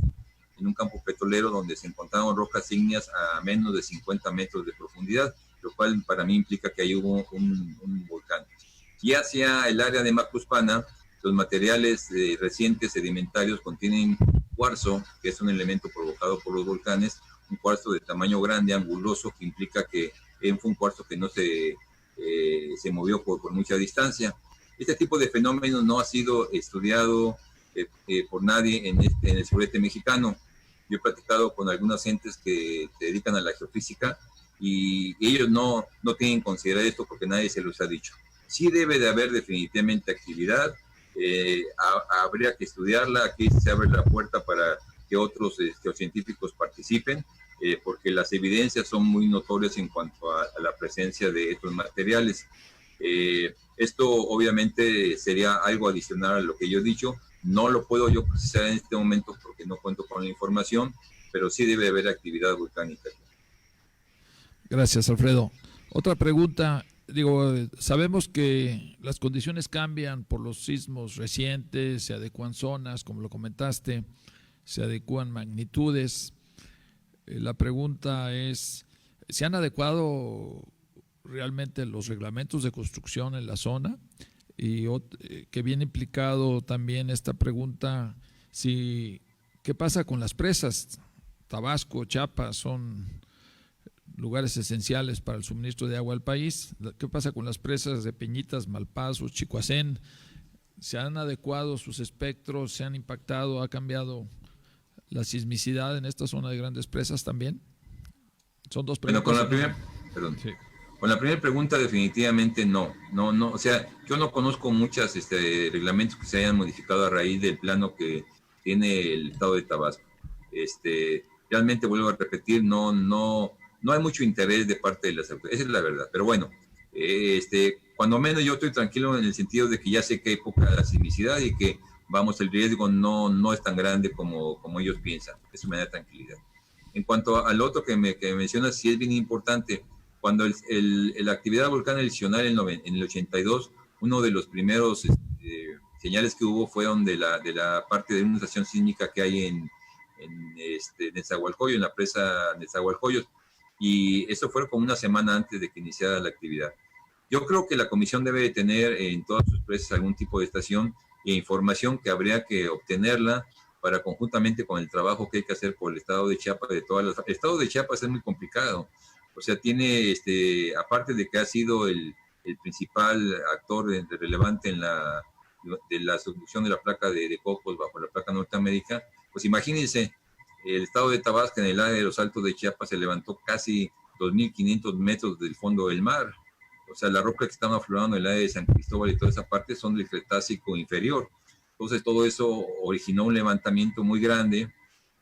en un campo petrolero donde se encontraron rocas ígneas a menos de 50 metros de profundidad, lo cual para mí implica que ahí hubo un volcán. Y hacia el área de Macuspana, los materiales recientes sedimentarios contienen cuarzo, que es un elemento provocado por los volcanes, un cuarzo de tamaño grande, anguloso, que implica que fue un cuarzo que no se movió por mucha distancia. Este tipo de fenómeno no ha sido estudiado por nadie en el sureste mexicano. Yo he platicado con algunas gentes que se dedican a la geofísica y ellos no tienen que considerar esto porque nadie se los ha dicho. Sí debe de haber definitivamente actividad, habría que estudiarla. Aquí se abre la puerta para que otros geocientíficos participen, porque las evidencias son muy notorias en cuanto a la presencia de estos materiales. Esto obviamente sería algo adicional a lo que yo he dicho. No lo puedo yo precisar en este momento porque no cuento con la información, pero sí debe haber actividad volcánica. Gracias, Alfredo. Otra pregunta. Sabemos que las condiciones cambian por los sismos recientes, se adecuan zonas, como lo comentaste, se adecuan magnitudes. La pregunta es, ¿se han adecuado realmente los reglamentos de construcción en la zona? Y que viene implicado también esta pregunta, ¿qué pasa con las presas? Tabasco, Chiapas son lugares esenciales para el suministro de agua al país. ¿Qué pasa con las presas de Peñitas, Malpaso, Chicoacén? ¿Se han adecuado sus espectros? ¿Se han impactado? ¿Ha cambiado la sismicidad en esta zona de grandes presas también? Son dos preguntas. Bueno, con la primera pregunta definitivamente no. O sea, yo no conozco muchos reglamentos que se hayan modificado a raíz del plano que tiene el estado de Tabasco. Realmente vuelvo a repetir, no hay mucho interés de parte de las autoridades, esa es la verdad. Pero bueno, cuando menos yo estoy tranquilo en el sentido de que ya sé que hay poca sismicidad y que, el riesgo no es tan grande como ellos piensan. Eso me da tranquilidad. En cuanto al otro que mencionas, sí es bien importante. Cuando la actividad volcán adicional en el 82, uno de los primeros señales que hubo fueron de la parte de una estación sísmica que hay en Nezahualcóyotl, en la presa Nezahualcóyotl. Y eso fue como una semana antes de que iniciara la actividad. Yo creo que la comisión debe de tener en todas sus presas algún tipo de estación e información que habría que obtenerla para conjuntamente con el trabajo que hay que hacer por el estado de Chiapas. El estado de Chiapas es muy complicado. O sea, tiene, aparte de que ha sido el principal actor relevante de la subducción de la placa de Cocos bajo la placa Norteamérica, pues imagínense, el estado de Tabasco en el área de los Altos de Chiapas se levantó casi 2.500 metros del fondo del mar. O sea, la roca que están aflorando en el área de San Cristóbal y toda esa parte son del Cretácico inferior. Entonces, todo eso originó un levantamiento muy grande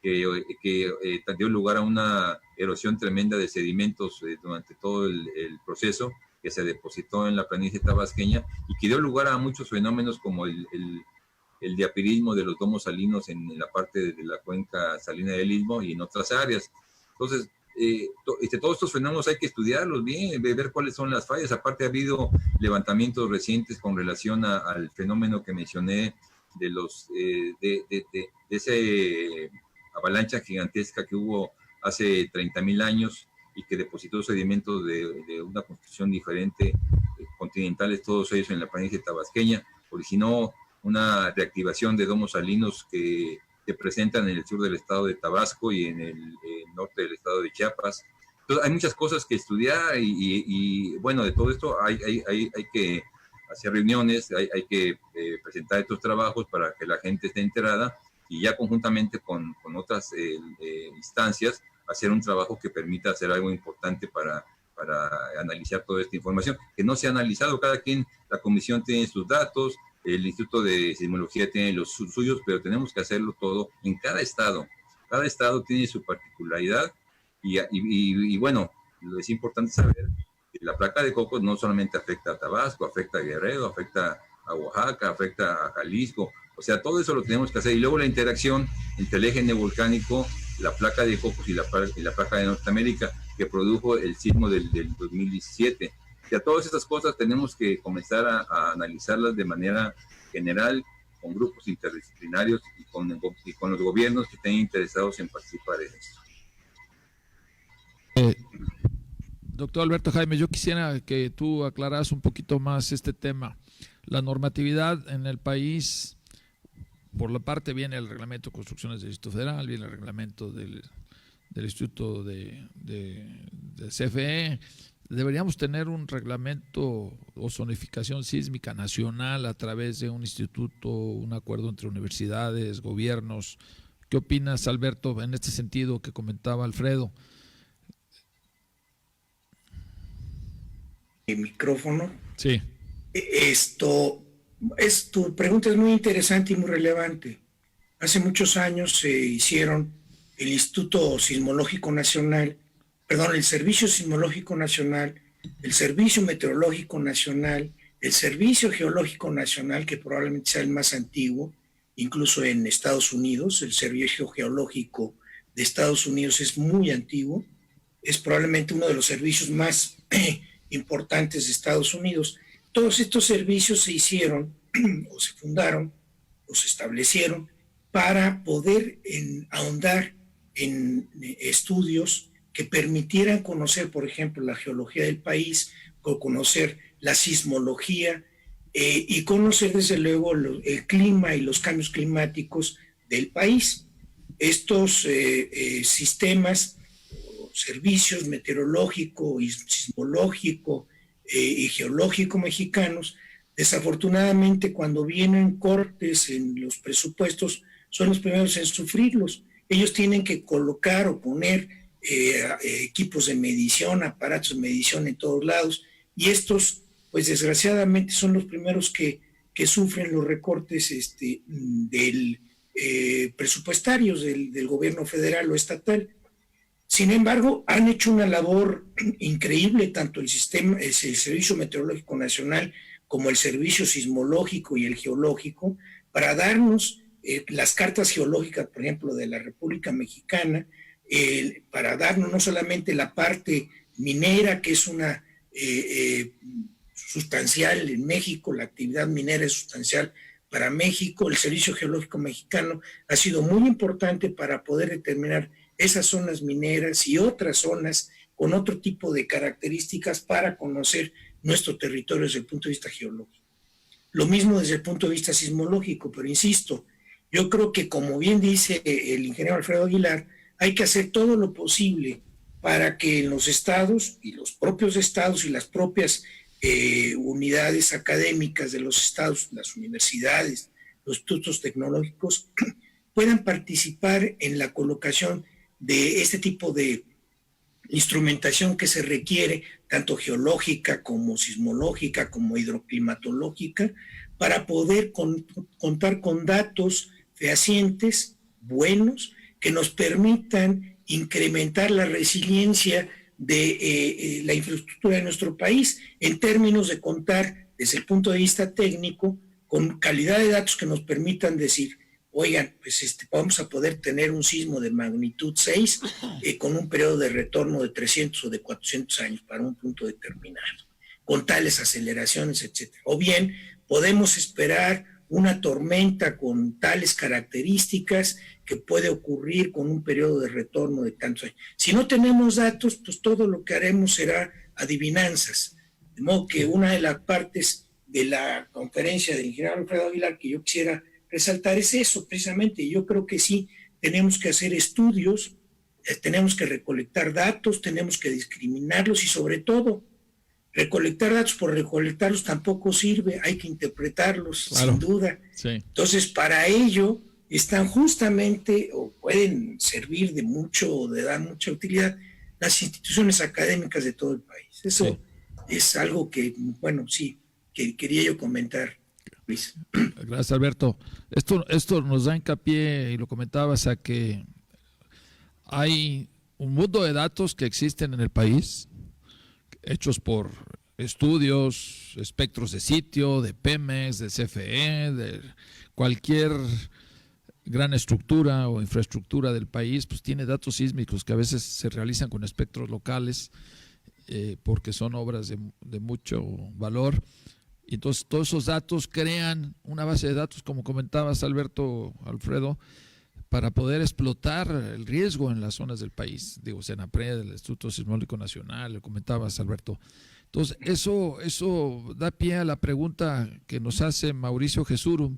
que dio lugar a una erosión tremenda de sedimentos durante todo el proceso que se depositó en la planicie tabasqueña y que dio lugar a muchos fenómenos como el diapirismo de los domos salinos en la parte de la cuenca salina del Istmo y en otras áreas. Entonces, todos estos fenómenos hay que estudiarlos bien, ver cuáles son las fallas. Aparte ha habido levantamientos recientes con relación al fenómeno que mencioné de ese avalancha gigantesca que hubo hace 30,000 años y que depositó sedimentos de una construcción diferente, continentales, todos ellos en la planicie tabasqueña, originó una reactivación de domos salinos que se presentan en el sur del estado de Tabasco y en el norte del estado de Chiapas. Entonces, hay muchas cosas que estudiar y bueno, de todo esto hay que hacer reuniones, hay que presentar estos trabajos para que la gente esté enterada y ya conjuntamente con otras instancias hacer un trabajo que permita hacer algo importante para analizar toda esta información, que no se ha analizado. Cada quien, la comisión tiene sus datos, el Instituto de Sismología tiene los suyos, pero tenemos que hacerlo todo en cada estado. Cada estado tiene su particularidad y bueno, es importante saber que la placa de Cocos no solamente afecta a Tabasco, afecta a Guerrero, afecta a Oaxaca, afecta a Jalisco. O sea, todo eso lo tenemos que hacer. Y luego la interacción entre el eje neovolcánico, la placa de Cocos y la placa de Norteamérica, que produjo el sismo del 2017. O sea, todas estas cosas tenemos que comenzar a analizarlas de manera general, con grupos interdisciplinarios y con los gobiernos que estén interesados en participar en esto. Doctor Alberto Jaime, yo quisiera que tú aclararas un poquito más este tema. La normatividad en el país, por la parte viene el reglamento de construcciones del Distrito Federal, viene el reglamento del Instituto de CFE. Deberíamos tener un reglamento o zonificación sísmica nacional a través de un instituto, un acuerdo entre universidades, gobiernos. ¿Qué opinas, Alberto, en este sentido que comentaba Alfredo? El micrófono. Sí. Tu pregunta es muy interesante y muy relevante. Hace muchos años se hicieron el Instituto Sismológico Nacional, el Servicio Sismológico Nacional, el Servicio Meteorológico Nacional, el Servicio Geológico Nacional, que probablemente sea el más antiguo, incluso en Estados Unidos. El Servicio Geológico de Estados Unidos es muy antiguo, es probablemente uno de los servicios más importantes de Estados Unidos. Todos estos servicios se hicieron o se fundaron o se establecieron para poder ahondar en estudios que permitieran conocer, por ejemplo, la geología del país, o conocer la sismología y conocer desde luego el clima y los cambios climáticos del país. Estos sistemas, servicios meteorológico y sismológico y geológico mexicanos, desafortunadamente cuando vienen cortes en los presupuestos, son los primeros en sufrirlos. Ellos tienen que colocar o poner equipos de medición, aparatos de medición en todos lados, y estos, pues desgraciadamente, son los primeros que sufren los recortes presupuestarios del gobierno federal o estatal. Sin embargo, han hecho una labor increíble, tanto el Servicio Meteorológico Nacional como el Servicio Sismológico y el Geológico, para darnos las cartas geológicas, por ejemplo, de la República Mexicana, para darnos no solamente la parte minera, que es una sustancial en México, la actividad minera es sustancial para México. El Servicio Geológico Mexicano ha sido muy importante para poder determinar esas zonas mineras y otras zonas con otro tipo de características para conocer nuestro territorio desde el punto de vista geológico. Lo mismo desde el punto de vista sismológico, pero insisto, yo creo que, como bien dice el ingeniero Alfredo Aguilar, hay que hacer todo lo posible para que en los estados y los propios estados y las propias unidades académicas de los estados, las universidades, los institutos tecnológicos, puedan participar en la colocación de este tipo de instrumentación que se requiere, tanto geológica como sismológica, como hidroclimatológica, para poder contar con datos fehacientes, buenos, que nos permitan incrementar la resiliencia de la infraestructura de nuestro país, en términos de contar desde el punto de vista técnico con calidad de datos que nos permitan decir oigan, pues vamos a poder tener un sismo de magnitud 6 con un periodo de retorno de 300 o de 400 años para un punto determinado, con tales aceleraciones, etcétera. O bien podemos esperar una tormenta con tales características que puede ocurrir con un periodo de retorno de tantos años. Si no tenemos datos, pues todo lo que haremos será adivinanzas. De modo que una de las partes de la conferencia del ingeniero Alfredo Aguilar que yo quisiera resaltar es eso, precisamente. Yo creo que sí, tenemos que hacer estudios, tenemos que recolectar datos, tenemos que discriminarlos y sobre todo, recolectar datos por recolectarlos tampoco sirve, hay que interpretarlos, claro, sin duda. Sí. Entonces, para ello están justamente, o pueden servir de mucho, o de dar mucha utilidad, las instituciones académicas de todo el país. Eso es algo que, bueno, sí, que quería yo comentar, Luis. Gracias, Alberto. Esto nos da hincapié, y lo comentabas, a que hay un mundo de datos que existen en el país, hechos por estudios, espectros de sitio, de Pemex, de CFE, de cualquier gran estructura o infraestructura del país, pues tiene datos sísmicos que a veces se realizan con espectros locales porque son obras de mucho valor. Y entonces todos esos datos crean una base de datos, como comentabas, Alfredo, para poder explotar el riesgo en las zonas del país. Digo, Senapred, el Instituto Sismológico Nacional, lo comentabas, Alberto. Entonces, eso da pie a la pregunta que nos hace Mauricio Jesuru,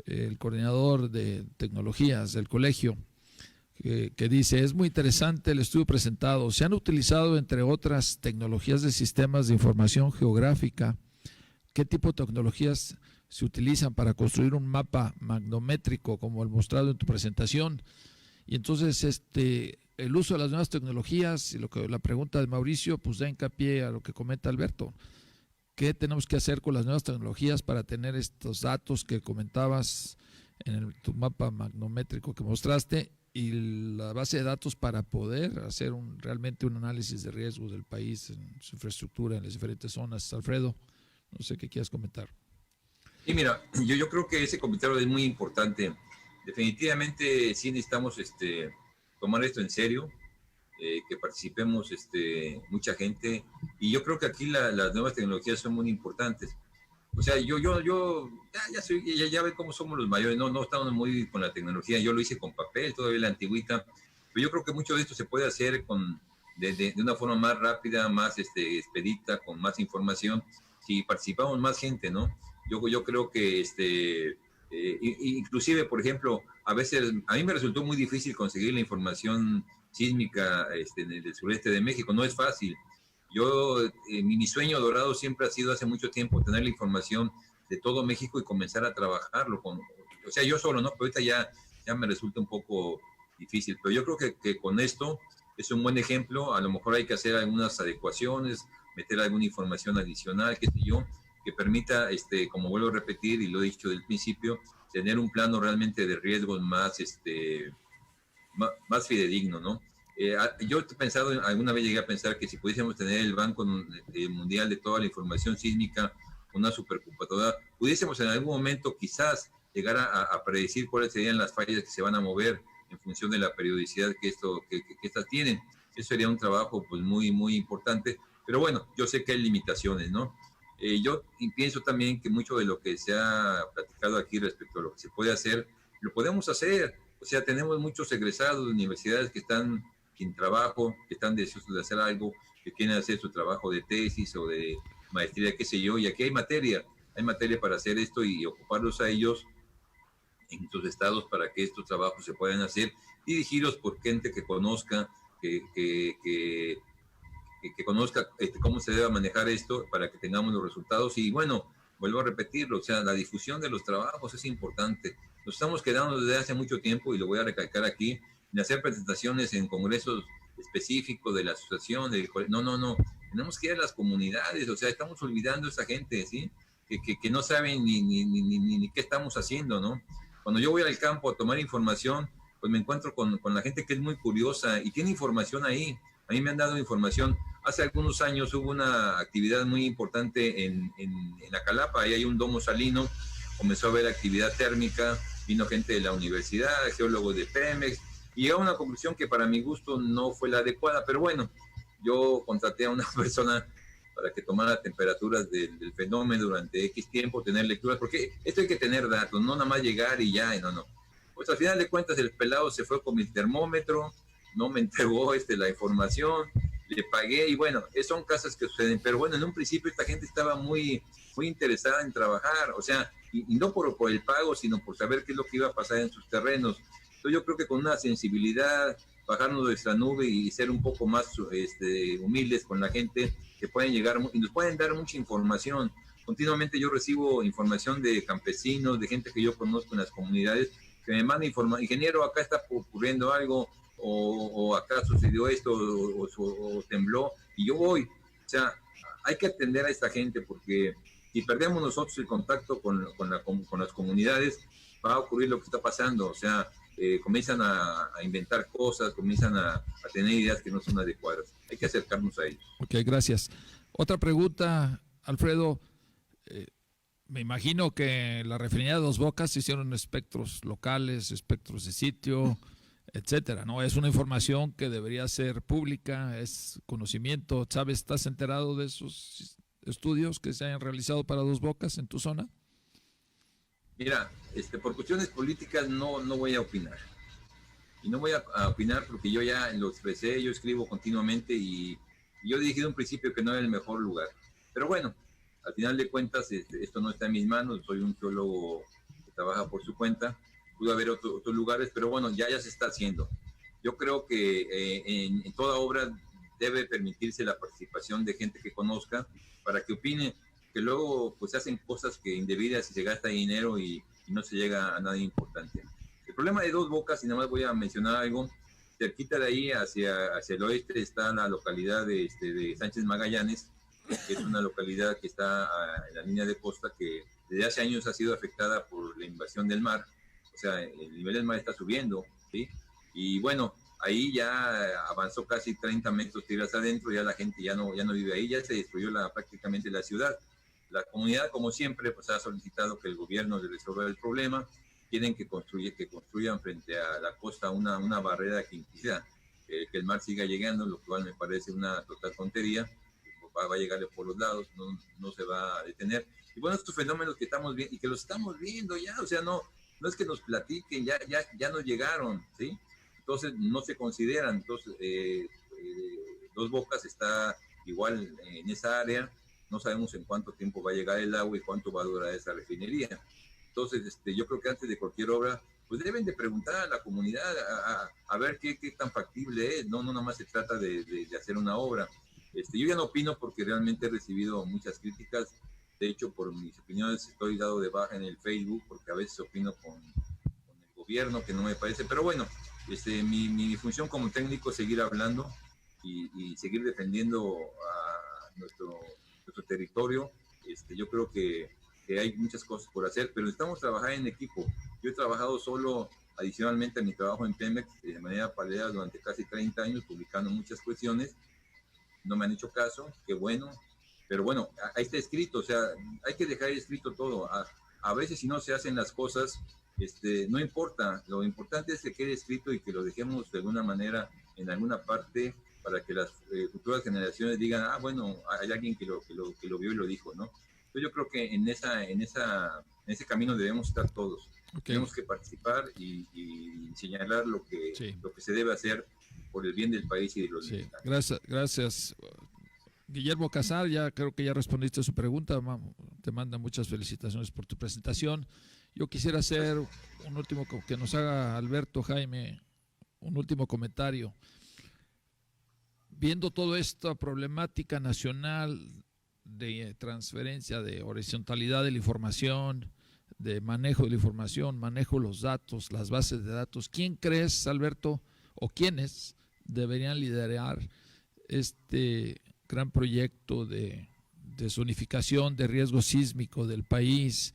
el coordinador de tecnologías del colegio, que dice: es muy interesante el estudio presentado. Se han utilizado, entre otras tecnologías de sistemas de información geográfica. ¿Qué tipo de tecnologías se utilizan para construir un mapa magnométrico como el mostrado en tu presentación? Y entonces el uso de las nuevas tecnologías y la pregunta de Mauricio pues da hincapié a lo que comenta Alberto. ¿Qué tenemos que hacer con las nuevas tecnologías para tener estos datos que comentabas en tu mapa magnométrico que mostraste y la base de datos para poder hacer realmente un análisis de riesgos del país en su infraestructura en las diferentes zonas? Alfredo, no sé qué quieras comentar. Sí, mira, yo creo que ese comentario es muy importante. Definitivamente sí necesitamos tomar esto en serio, que participemos mucha gente, y yo creo que aquí las nuevas tecnologías son muy importantes. O sea, ya ven cómo somos los mayores, no estamos muy con la tecnología. Yo lo hice con papel, todavía la antigüita, pero yo creo que mucho de esto se puede hacer de una forma más rápida, más expedita, con más información, si participamos más gente, ¿no? Yo creo que inclusive, por ejemplo, a veces a mí me resultó muy difícil conseguir la información sísmica en el sureste de México. No es fácil. Mi sueño dorado siempre ha sido hace mucho tiempo tener la información de todo México y comenzar a trabajarlo. O sea, yo solo, ¿no? Pero ahorita ya me resulta un poco difícil. Pero yo creo que con esto es un buen ejemplo. A lo mejor hay que hacer algunas adecuaciones, meter alguna información adicional, qué sé yo, que permita, como vuelvo a repetir y lo he dicho del principio, tener un plano realmente de riesgos más fidedigno, ¿no? Yo he pensado, alguna vez llegué a pensar que si pudiésemos tener el Banco Mundial de toda la información sísmica, una supercomputadora, pudiésemos en algún momento quizás llegar a predecir cuáles serían las fallas que se van a mover en función de la periodicidad que estas tienen. Eso sería un trabajo pues muy, muy importante, pero bueno, yo sé que hay limitaciones, ¿no? Yo pienso también que mucho de lo que se ha platicado aquí respecto a lo que se puede hacer, lo podemos hacer. O sea, tenemos muchos egresados de universidades que están sin trabajo, que están deseosos de hacer algo, que quieren hacer su trabajo de tesis o de maestría, qué sé yo, y aquí hay materia para hacer esto y ocuparlos a ellos en sus estados para que estos trabajos se puedan hacer, dirigidos por gente que conozca, que conozca cómo se debe manejar esto para que tengamos los resultados. Y bueno, vuelvo a repetirlo, o sea, la difusión de los trabajos es importante. Nos estamos quedando desde hace mucho tiempo, y lo voy a recalcar aquí, en hacer presentaciones en congresos específicos de la asociación. No, tenemos que ir a las comunidades, o sea, estamos olvidando a esa gente, ¿sí? Que no saben ni qué estamos haciendo, ¿no? Cuando yo voy al campo a tomar información, pues me encuentro con la gente que es muy curiosa y tiene información ahí. A mí me han dado información. Hace algunos años hubo una actividad muy importante en Acalapa, ahí hay un domo salino, comenzó a haber actividad térmica, vino gente de la universidad, geólogos de Pemex, y llegó a una conclusión que para mi gusto no fue la adecuada, pero bueno, yo contraté a una persona para que tomara temperaturas del fenómeno durante X tiempo, tener lecturas, porque esto hay que tener datos, no nada más llegar y ya, no. Pues al final de cuentas el pelado se fue con mi termómetro, no me entregó la información, le pagué y bueno, son casos que suceden, pero bueno, en un principio esta gente estaba muy interesada en trabajar, o sea, y no por el pago, sino por saber qué es lo que iba a pasar en sus terrenos. Entonces yo creo que con una sensibilidad, bajarnos de nuestra nube y ser un poco más humildes con la gente, que pueden llegar y nos pueden dar mucha información. Continuamente yo recibo información de campesinos, de gente que yo conozco en las comunidades, que me manda información, ingeniero, acá está ocurriendo algo, o acá sucedió esto, o tembló, y yo voy. O sea, hay que atender a esta gente, porque si perdemos nosotros el contacto con las comunidades, va a ocurrir lo que está pasando. O sea, comienzan a inventar cosas, comienzan a tener ideas que no son adecuadas. Hay que acercarnos a ellos. Ok, gracias. Otra pregunta, Alfredo. Me imagino que en la refinería de Dos Bocas se hicieron espectros locales, espectros de sitio, etcétera, ¿no? Es una información que debería ser pública, es conocimiento. ¿Sabes? ¿Estás enterado de esos estudios que se hayan realizado para Dos Bocas en tu zona? Mira, por cuestiones políticas no voy a opinar. Y no voy a opinar porque yo ya lo expresé, yo escribo continuamente y yo dije de un principio que no era el mejor lugar. Pero bueno, al final de cuentas esto no está en mis manos, soy un geólogo que trabaja por su cuenta, pudo haber otros lugares, pero bueno, ya se está haciendo. Yo creo que en toda obra debe permitirse la participación de gente que conozca para que opine, que luego pues se hacen cosas que indebidas y se gasta dinero y no se llega a nada importante. El problema de Dos Bocas, y nada más voy a mencionar algo, cerquita de ahí hacia el oeste está la localidad de Sánchez Magallanes, que es una localidad que está en la línea de costa que desde hace años ha sido afectada por la invasión del mar. O sea, el nivel del mar está subiendo, ¿sí? Y bueno, ahí ya avanzó casi 30 metros tierras adentro, ya la gente ya no vive ahí, ya se destruyó prácticamente la ciudad. La comunidad, como siempre, pues ha solicitado que el gobierno le resuelva el problema. Quieren que construyan frente a la costa una barrera que impida que el mar siga llegando, lo cual me parece una total tontería. Va a llegarle por los lados, no se va a detener. Y bueno, estos fenómenos que estamos viendo y que los estamos viendo ya, o sea, no es que nos platiquen, ya nos llegaron, ¿sí? Entonces no se consideran. Entonces Dos Bocas está igual en esa área, no sabemos en cuánto tiempo va a llegar el agua y cuánto va a durar esa refinería. Entonces yo creo que antes de cualquier obra pues deben de preguntar a la comunidad a ver qué tan factible es, no nada más se trata de hacer una obra. Yo ya no opino porque realmente he recibido muchas críticas. De hecho, por mis opiniones estoy dado de baja en el Facebook porque a veces opino con el gobierno, que no me parece. Pero bueno, mi función como técnico es seguir hablando y seguir defendiendo a nuestro territorio. Yo creo que hay muchas cosas por hacer, pero necesitamos trabajar en equipo. Yo he trabajado solo, adicionalmente a mi trabajo en Pemex, de manera paralela durante casi 30 años, publicando muchas cuestiones. No me han hecho caso, qué bueno, pero bueno, ahí está escrito, o sea, hay que dejar escrito todo. A veces si no se hacen las cosas, no importa, lo importante es que quede escrito y que lo dejemos de alguna manera en alguna parte para que las futuras generaciones digan, bueno, hay alguien que lo vio y lo dijo, ¿no? Entonces yo creo que en ese camino debemos estar todos. Okay. Tenemos que participar y señalar lo que se debe hacer por el bien del país y de los mexicanos. Gracias. Guillermo Casar, ya creo que ya respondiste a su pregunta. Te manda muchas felicitaciones por tu presentación. Yo quisiera hacer un último, que nos haga Alberto, Jaime, un último comentario. Viendo toda esta problemática nacional de transferencia, de horizontalidad de la información, de manejo de la información, manejo de los datos, las bases de datos, ¿quién crees, Alberto, o quiénes deberían liderar este gran proyecto de zonificación de riesgo sísmico del país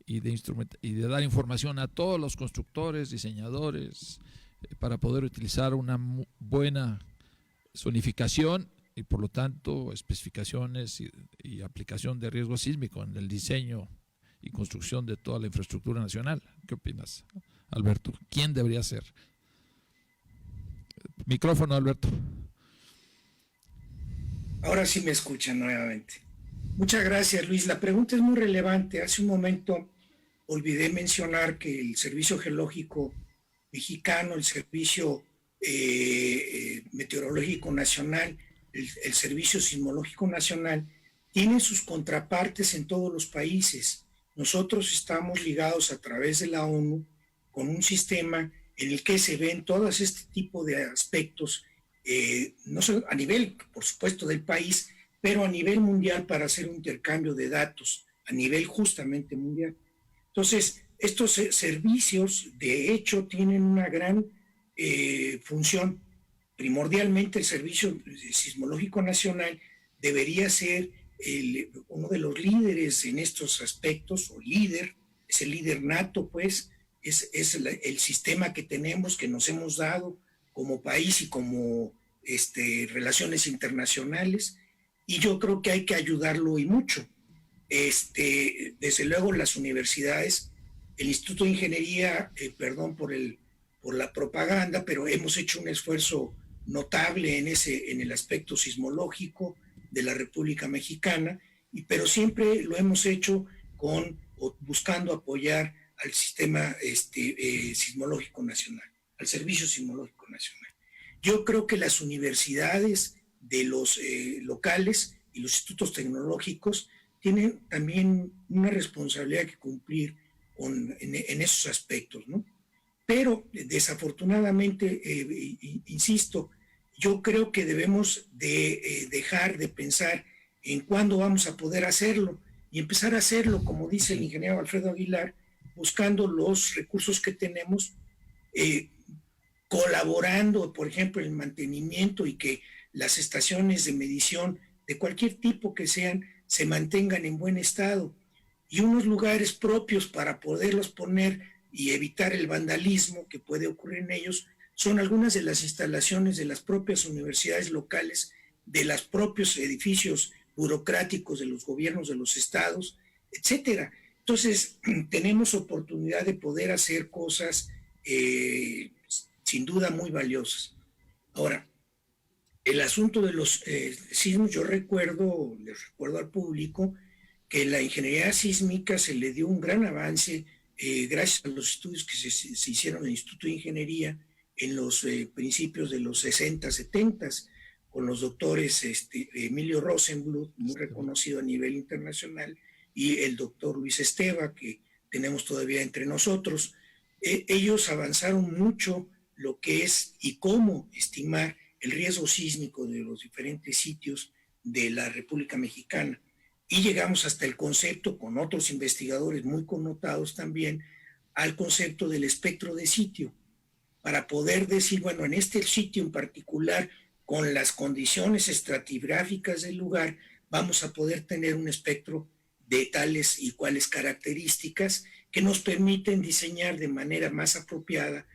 y de dar información a todos los constructores, diseñadores, para poder utilizar una buena zonificación y por lo tanto especificaciones y aplicación de riesgo sísmico en el diseño y construcción de toda la infraestructura nacional. ¿Qué opinas, Alberto? ¿Quién debería ser? Micrófono, Alberto. Ahora sí me escuchan nuevamente. Muchas gracias, Luis. La pregunta es muy relevante. Hace un momento olvidé mencionar que el Servicio Geológico Mexicano, el Servicio Meteorológico Nacional, el Servicio Sismológico Nacional, tienen sus contrapartes en todos los países. Nosotros estamos ligados a través de la ONU con un sistema en el que se ven todos este tipo de aspectos, no solo a nivel, por supuesto, del país, pero a nivel mundial para hacer un intercambio de datos, a nivel justamente mundial. Entonces, estos servicios, de hecho, tienen una gran función. Primordialmente, el Servicio Sismológico Nacional debería ser uno de los líderes en estos aspectos, o líder, es el líder nato, pues, es el sistema que tenemos, que nos hemos dado como país y como relaciones internacionales, y yo creo que hay que ayudarlo y mucho. Desde luego las universidades, el Instituto de Ingeniería, perdón por la propaganda, pero hemos hecho un esfuerzo notable en el aspecto sismológico de la República Mexicana, pero siempre lo hemos hecho buscando apoyar al sistema sismológico nacional, al Servicio Sismológico Nacional. Yo creo que las universidades de los locales y los institutos tecnológicos tienen también una responsabilidad que cumplir en esos aspectos, ¿no? Pero desafortunadamente, insisto, yo creo que debemos de dejar de pensar en cuándo vamos a poder hacerlo y empezar a hacerlo, como dice el ingeniero Alfredo Aguilar, buscando los recursos que tenemos, colaborando, por ejemplo, en el mantenimiento y que las estaciones de medición de cualquier tipo que sean se mantengan en buen estado, y unos lugares propios para poderlos poner y evitar el vandalismo que puede ocurrir en ellos son algunas de las instalaciones de las propias universidades locales, de los propios edificios burocráticos de los gobiernos de los estados, etcétera. Entonces, tenemos oportunidad de poder hacer cosas sin duda muy valiosas. Ahora, el asunto de los sismos, les recuerdo al público que la ingeniería sísmica se le dio un gran avance gracias a los estudios que se hicieron en el Instituto de Ingeniería en los principios de los 60, 70, con los doctores Emilio Rosenbluth, muy reconocido a nivel internacional, y el doctor Luis Esteva, que tenemos todavía entre nosotros. Ellos avanzaron mucho lo que es y cómo estimar el riesgo sísmico de los diferentes sitios de la República Mexicana. Y llegamos hasta el concepto, con otros investigadores muy connotados también, al concepto del espectro de sitio, para poder decir, bueno, en este sitio en particular, con las condiciones estratigráficas del lugar, vamos a poder tener un espectro de tales y cuales características que nos permiten diseñar de manera más apropiada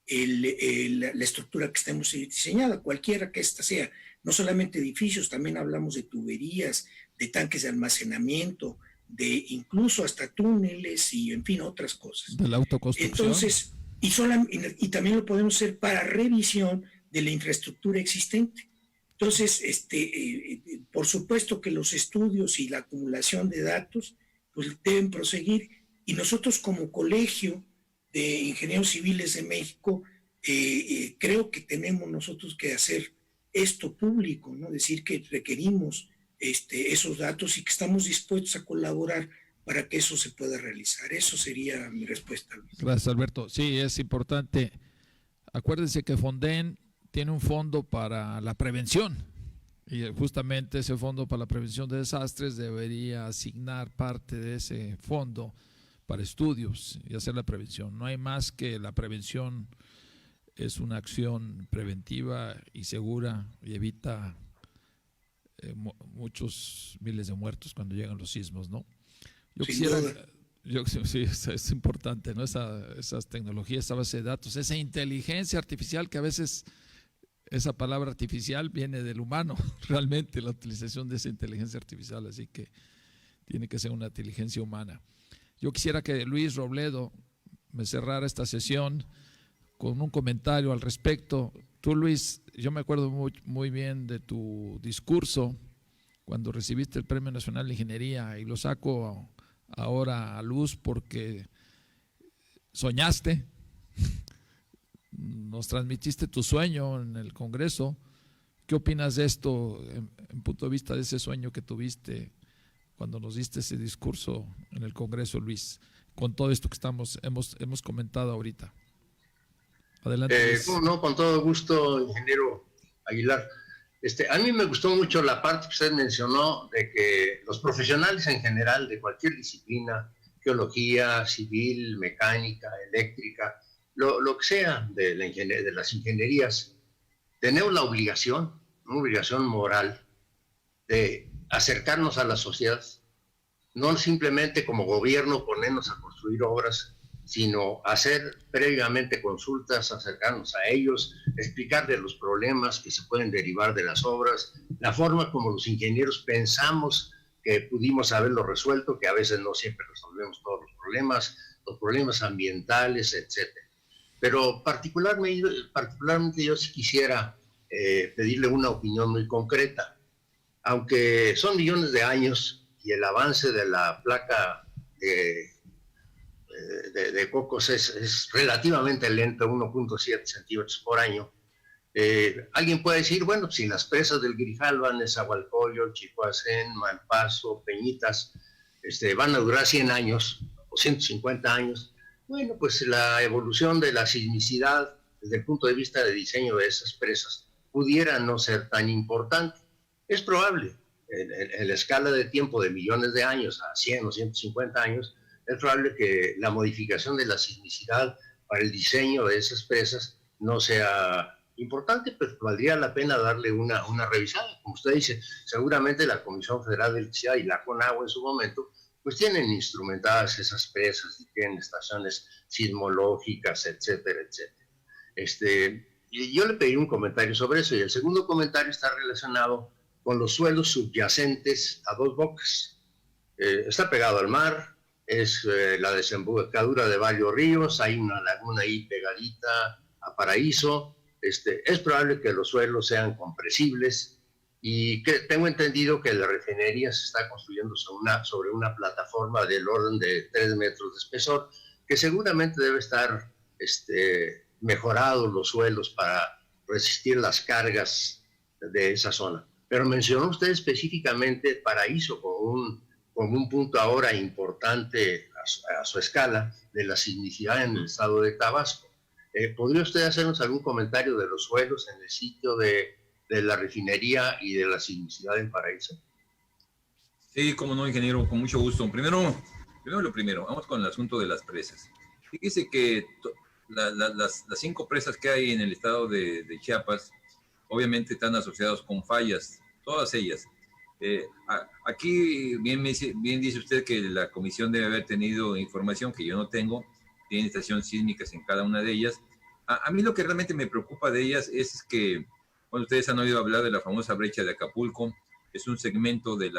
la estructura que estemos diseñada, cualquiera que ésta sea. No solamente edificios, también hablamos de tuberías, de tanques de almacenamiento, de incluso hasta túneles y, en fin, otras cosas. De la autoconstrucción. Entonces, y también lo podemos hacer para revisión de la infraestructura existente. Entonces, por supuesto que los estudios y la acumulación de datos pues deben proseguir, y nosotros como Colegio de Ingenieros Civiles de México creo que tenemos nosotros que hacer esto público, ¿no? Decir que requerimos esos datos y que estamos dispuestos a colaborar para que eso se pueda realizar. Eso sería mi respuesta, Luis. Gracias, Alberto. Sí, es importante. Acuérdense que Fonden tiene un fondo para la prevención, y justamente ese fondo para la prevención de desastres debería asignar parte de ese fondo para estudios y hacer la prevención. No hay más que la prevención, es una acción preventiva y segura y evita muchos miles de muertos cuando llegan los sismos, ¿no? Sí, es importante, ¿no? Esas tecnologías, esa base de datos, esa inteligencia artificial, que a veces esa palabra artificial viene del humano, realmente, la utilización de esa inteligencia artificial, así que tiene que ser una inteligencia humana. Yo quisiera que Luis Robledo me cerrara esta sesión con un comentario al respecto. Tú, Luis, yo me acuerdo muy bien de tu discurso cuando recibiste el Premio Nacional de Ingeniería, y lo saco ahora a luz porque soñaste, nos transmitiste tu sueño en el Congreso. ¿Qué opinas de esto en punto de vista de ese sueño que tuviste cuando nos diste ese discurso en el Congreso, Luis, con todo esto que hemos comentado ahorita? Adelante, Luis. No, con todo gusto, ingeniero Aguilar. A mí me gustó mucho la parte que usted mencionó de que los profesionales en general de cualquier disciplina, geología, civil, mecánica, eléctrica, lo que sea de las ingenierías, tenemos la obligación, una obligación moral, de acercarnos a la sociedad, no simplemente como gobierno ponernos a construir obras, sino hacer previamente consultas, acercarnos a ellos, explicarles los problemas que se pueden derivar de las obras, la forma como los ingenieros pensamos que pudimos haberlo resuelto, que a veces no siempre resolvemos todos los problemas ambientales, etc. Pero particularmente yo sí quisiera pedirle una opinión muy concreta. Aunque son millones de años y el avance de la placa de Cocos es relativamente lento, 1.7 centímetros por año, alguien puede decir, bueno, si las presas del Grijalva, Nezahualcóyotl, Chicoacén, Malpaso, Peñitas, van a durar 100 años o 150 años, bueno, pues la evolución de la sismicidad desde el punto de vista de diseño de esas presas pudiera no ser tan importante. Es probable, en la escala de tiempo de millones de años a 100 o 150 años, es probable que la modificación de la sismicidad para el diseño de esas presas no sea importante, pero valdría la pena darle una revisada. Como usted dice, seguramente la Comisión Federal de Electricidad y la CONAGUA en su momento, pues tienen instrumentadas esas presas y tienen estaciones sismológicas, etcétera, etcétera. Y yo le pedí un comentario sobre eso, y el segundo comentario está relacionado con los suelos subyacentes a Dos Bocas. Está pegado al mar, es la desembocadura de varios ríos, hay una laguna ahí pegadita a Paraíso. Es probable que los suelos sean compresibles, y que tengo entendido que la refinería se está construyendo sobre una plataforma del orden de 3 metros de espesor, que seguramente debe estar mejorado los suelos para resistir las cargas de esa zona. Pero mencionó usted específicamente Paraíso como un punto ahora importante a su escala de la sismicidad en el estado de Tabasco. ¿Podría usted hacernos algún comentario de los suelos en el sitio de la refinería y de la sismicidad en Paraíso? Sí, cómo no, ingeniero, con mucho gusto. Primero lo primero, vamos con el asunto de las presas. Fíjese que las 5 presas que hay en el estado de Chiapas, obviamente están asociadas con fallas, todas ellas. Aquí bien dice usted que la comisión debe haber tenido información que yo no tengo, tiene estaciones sísmicas en cada una de ellas. A mí lo que realmente me preocupa de ellas es que, bueno, ustedes han oído hablar de la famosa brecha de Acapulco, es un segmento de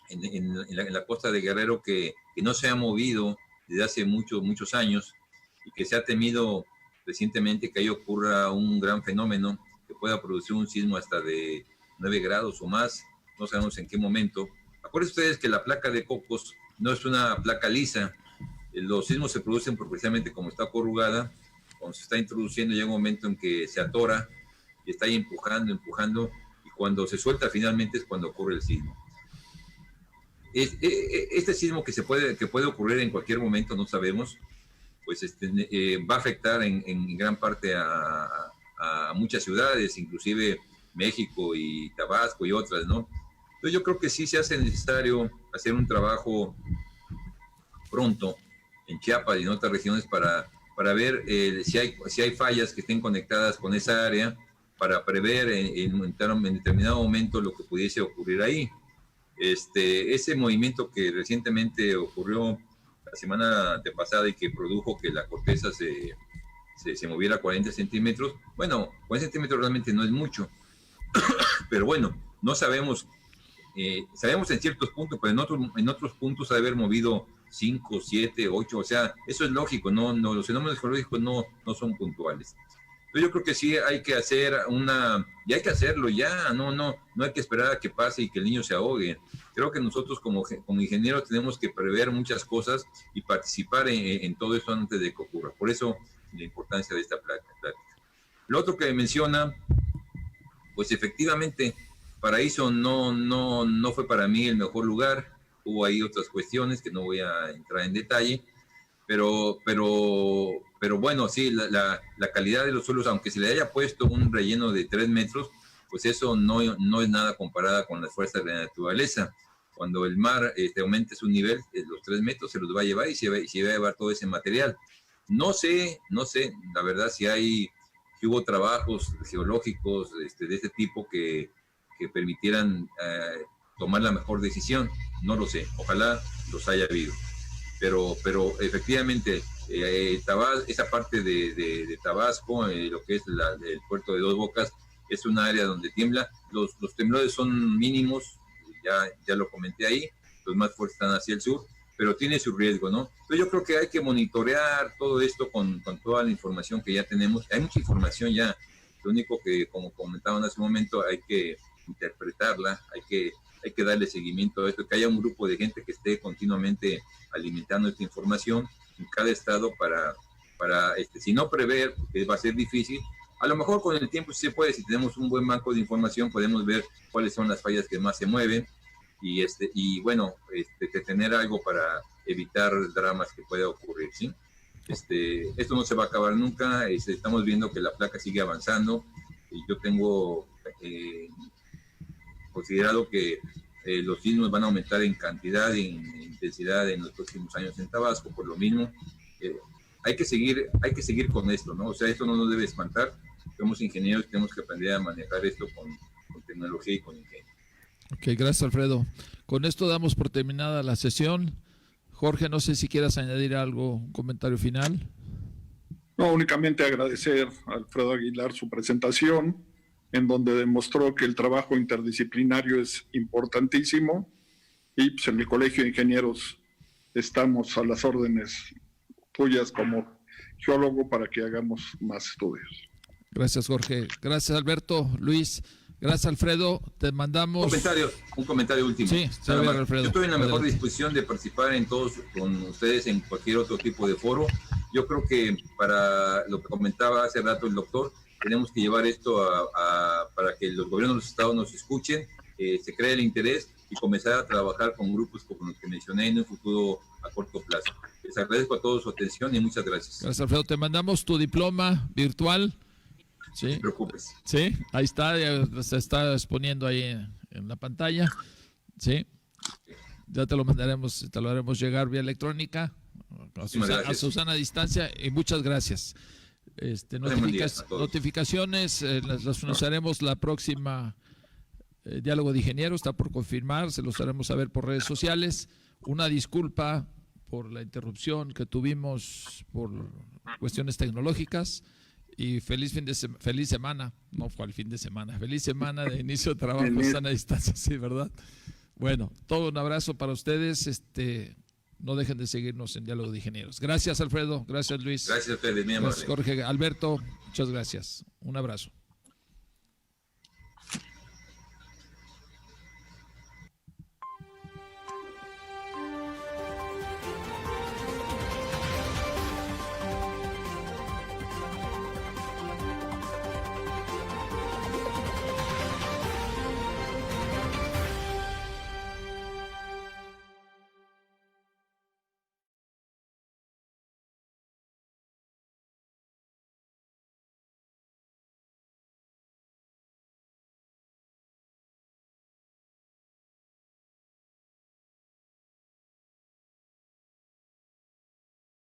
en la costa de Guerrero que no se ha movido desde hace muchos años, y que se ha temido recientemente que ahí ocurra un gran fenómeno que pueda producir un sismo hasta de 9 grados o más, no sabemos en qué momento. Acuérdense ustedes que la placa de Cocos no es una placa lisa, los sismos se producen precisamente como está corrugada, cuando se está introduciendo llega un momento en que se atora y está ahí empujando, y cuando se suelta finalmente es cuando ocurre el sismo. Este sismo que puede ocurrir en cualquier momento, no sabemos, pues va a afectar en gran parte a muchas ciudades, inclusive México y Tabasco y otras, ¿no? Entonces yo creo que sí se hace necesario hacer un trabajo pronto en Chiapas y en otras regiones para ver si hay fallas que estén conectadas con esa área, para prever en determinado momento lo que pudiese ocurrir ahí. Ese movimiento que recientemente ocurrió la semana antepasada y que produjo que la corteza se moviera 40 centímetros, bueno, 40 centímetros realmente no es mucho, pero bueno, no sabemos, sabemos en ciertos puntos, pero en otros puntos ha de haber movido 5, 7, 8, o sea, eso es lógico, no, los fenómenos geológicos no son puntuales. Entonces yo creo que sí hay que hacer y hay que hacerlo ya, no hay que esperar a que pase y que el niño se ahogue. Creo que nosotros como ingenieros tenemos que prever muchas cosas y participar en todo eso antes de que ocurra. Por eso la importancia de esta plática. Lo otro que menciona, pues efectivamente, Paraíso no fue para mí el mejor lugar. Hubo ahí otras cuestiones que no voy a entrar en detalle, pero bueno, sí, la calidad de los suelos, aunque se le haya puesto un relleno de 3 metros, pues eso no es nada comparada con las fuerzas de la naturaleza. Cuando el mar aumente su nivel, los 3 metros se los va a llevar y se va a llevar todo ese material. No sé, la verdad, si hubo trabajos geológicos de este tipo que permitieran tomar la mejor decisión. No lo sé, ojalá los haya habido. Pero efectivamente, esa parte de Tabasco, lo que es el puerto de Dos Bocas, es un área donde tiembla. Los temblores son mínimos, ya lo comenté ahí, los más fuertes están hacia el sur, pero tiene su riesgo, ¿no? Entonces yo creo que hay que monitorear todo esto con toda la información que ya tenemos. Hay mucha información ya, lo único que, como comentaban hace un momento, hay que interpretarla, hay que darle seguimiento a esto, que haya un grupo de gente que esté continuamente alimentando esta información en cada estado para si no prever, porque va a ser difícil, a lo mejor con el tiempo sí se puede, si tenemos un buen banco de información podemos ver cuáles son las fallas que más se mueven y bueno, tener algo para evitar dramas que pueda ocurrir, ¿sí? Esto no se va a acabar nunca, estamos viendo que la placa sigue avanzando y yo tengo considerado que los sismos van a aumentar en cantidad y en intensidad en los próximos años en Tabasco, por lo mismo hay que seguir con esto, ¿no? O sea, esto no nos debe espantar. Somos ingenieros, tenemos que aprender a manejar esto con tecnología y con ingenio. Ok, gracias, Alfredo. Con esto damos por terminada la sesión. Jorge, no sé si quieras añadir algo, un comentario final. No, únicamente agradecer a Alfredo Aguilar su presentación, en donde demostró que el trabajo interdisciplinario es importantísimo y pues, en el Colegio de Ingenieros estamos a las órdenes tuyas como geólogo para que hagamos más estudios. Gracias, Jorge. Gracias, Alberto. Luis, gracias, Alfredo. Te mandamos... Un comentario último. Sí, está bien, Alfredo. Yo estoy en la mejor Adelante. disposición de participar en todos con ustedes en cualquier otro tipo de foro. Yo creo que para lo que comentaba hace rato el doctor, tenemos que llevar esto para que los gobiernos de los estados nos escuchen, se cree el interés y comenzar a trabajar con grupos como los que mencioné en un futuro a corto plazo. Les agradezco a todos su atención y muchas gracias. Gracias, Alfredo. Te mandamos tu diploma virtual. Sí. No te preocupes. Sí, ahí está, ya se está exponiendo ahí en la pantalla. Sí. Ya te lo mandaremos, te lo haremos llegar vía electrónica a Susana a distancia y muchas gracias. Notificaciones las anunciaremos la próxima Diálogo de Ingenieros, está por confirmar, se los haremos saber por redes sociales. Una disculpa por la interrupción que tuvimos por cuestiones tecnológicas y feliz semana, no fue el fin de semana, feliz semana de inicio de trabajo, están a distancia, sí, ¿verdad? Bueno, todo un abrazo para ustedes, no dejen de seguirnos en Diálogo de Ingenieros. Gracias, Alfredo, gracias, Luis. Gracias a ustedes, mi amor. Gracias, Jorge, Alberto, muchas gracias, un abrazo.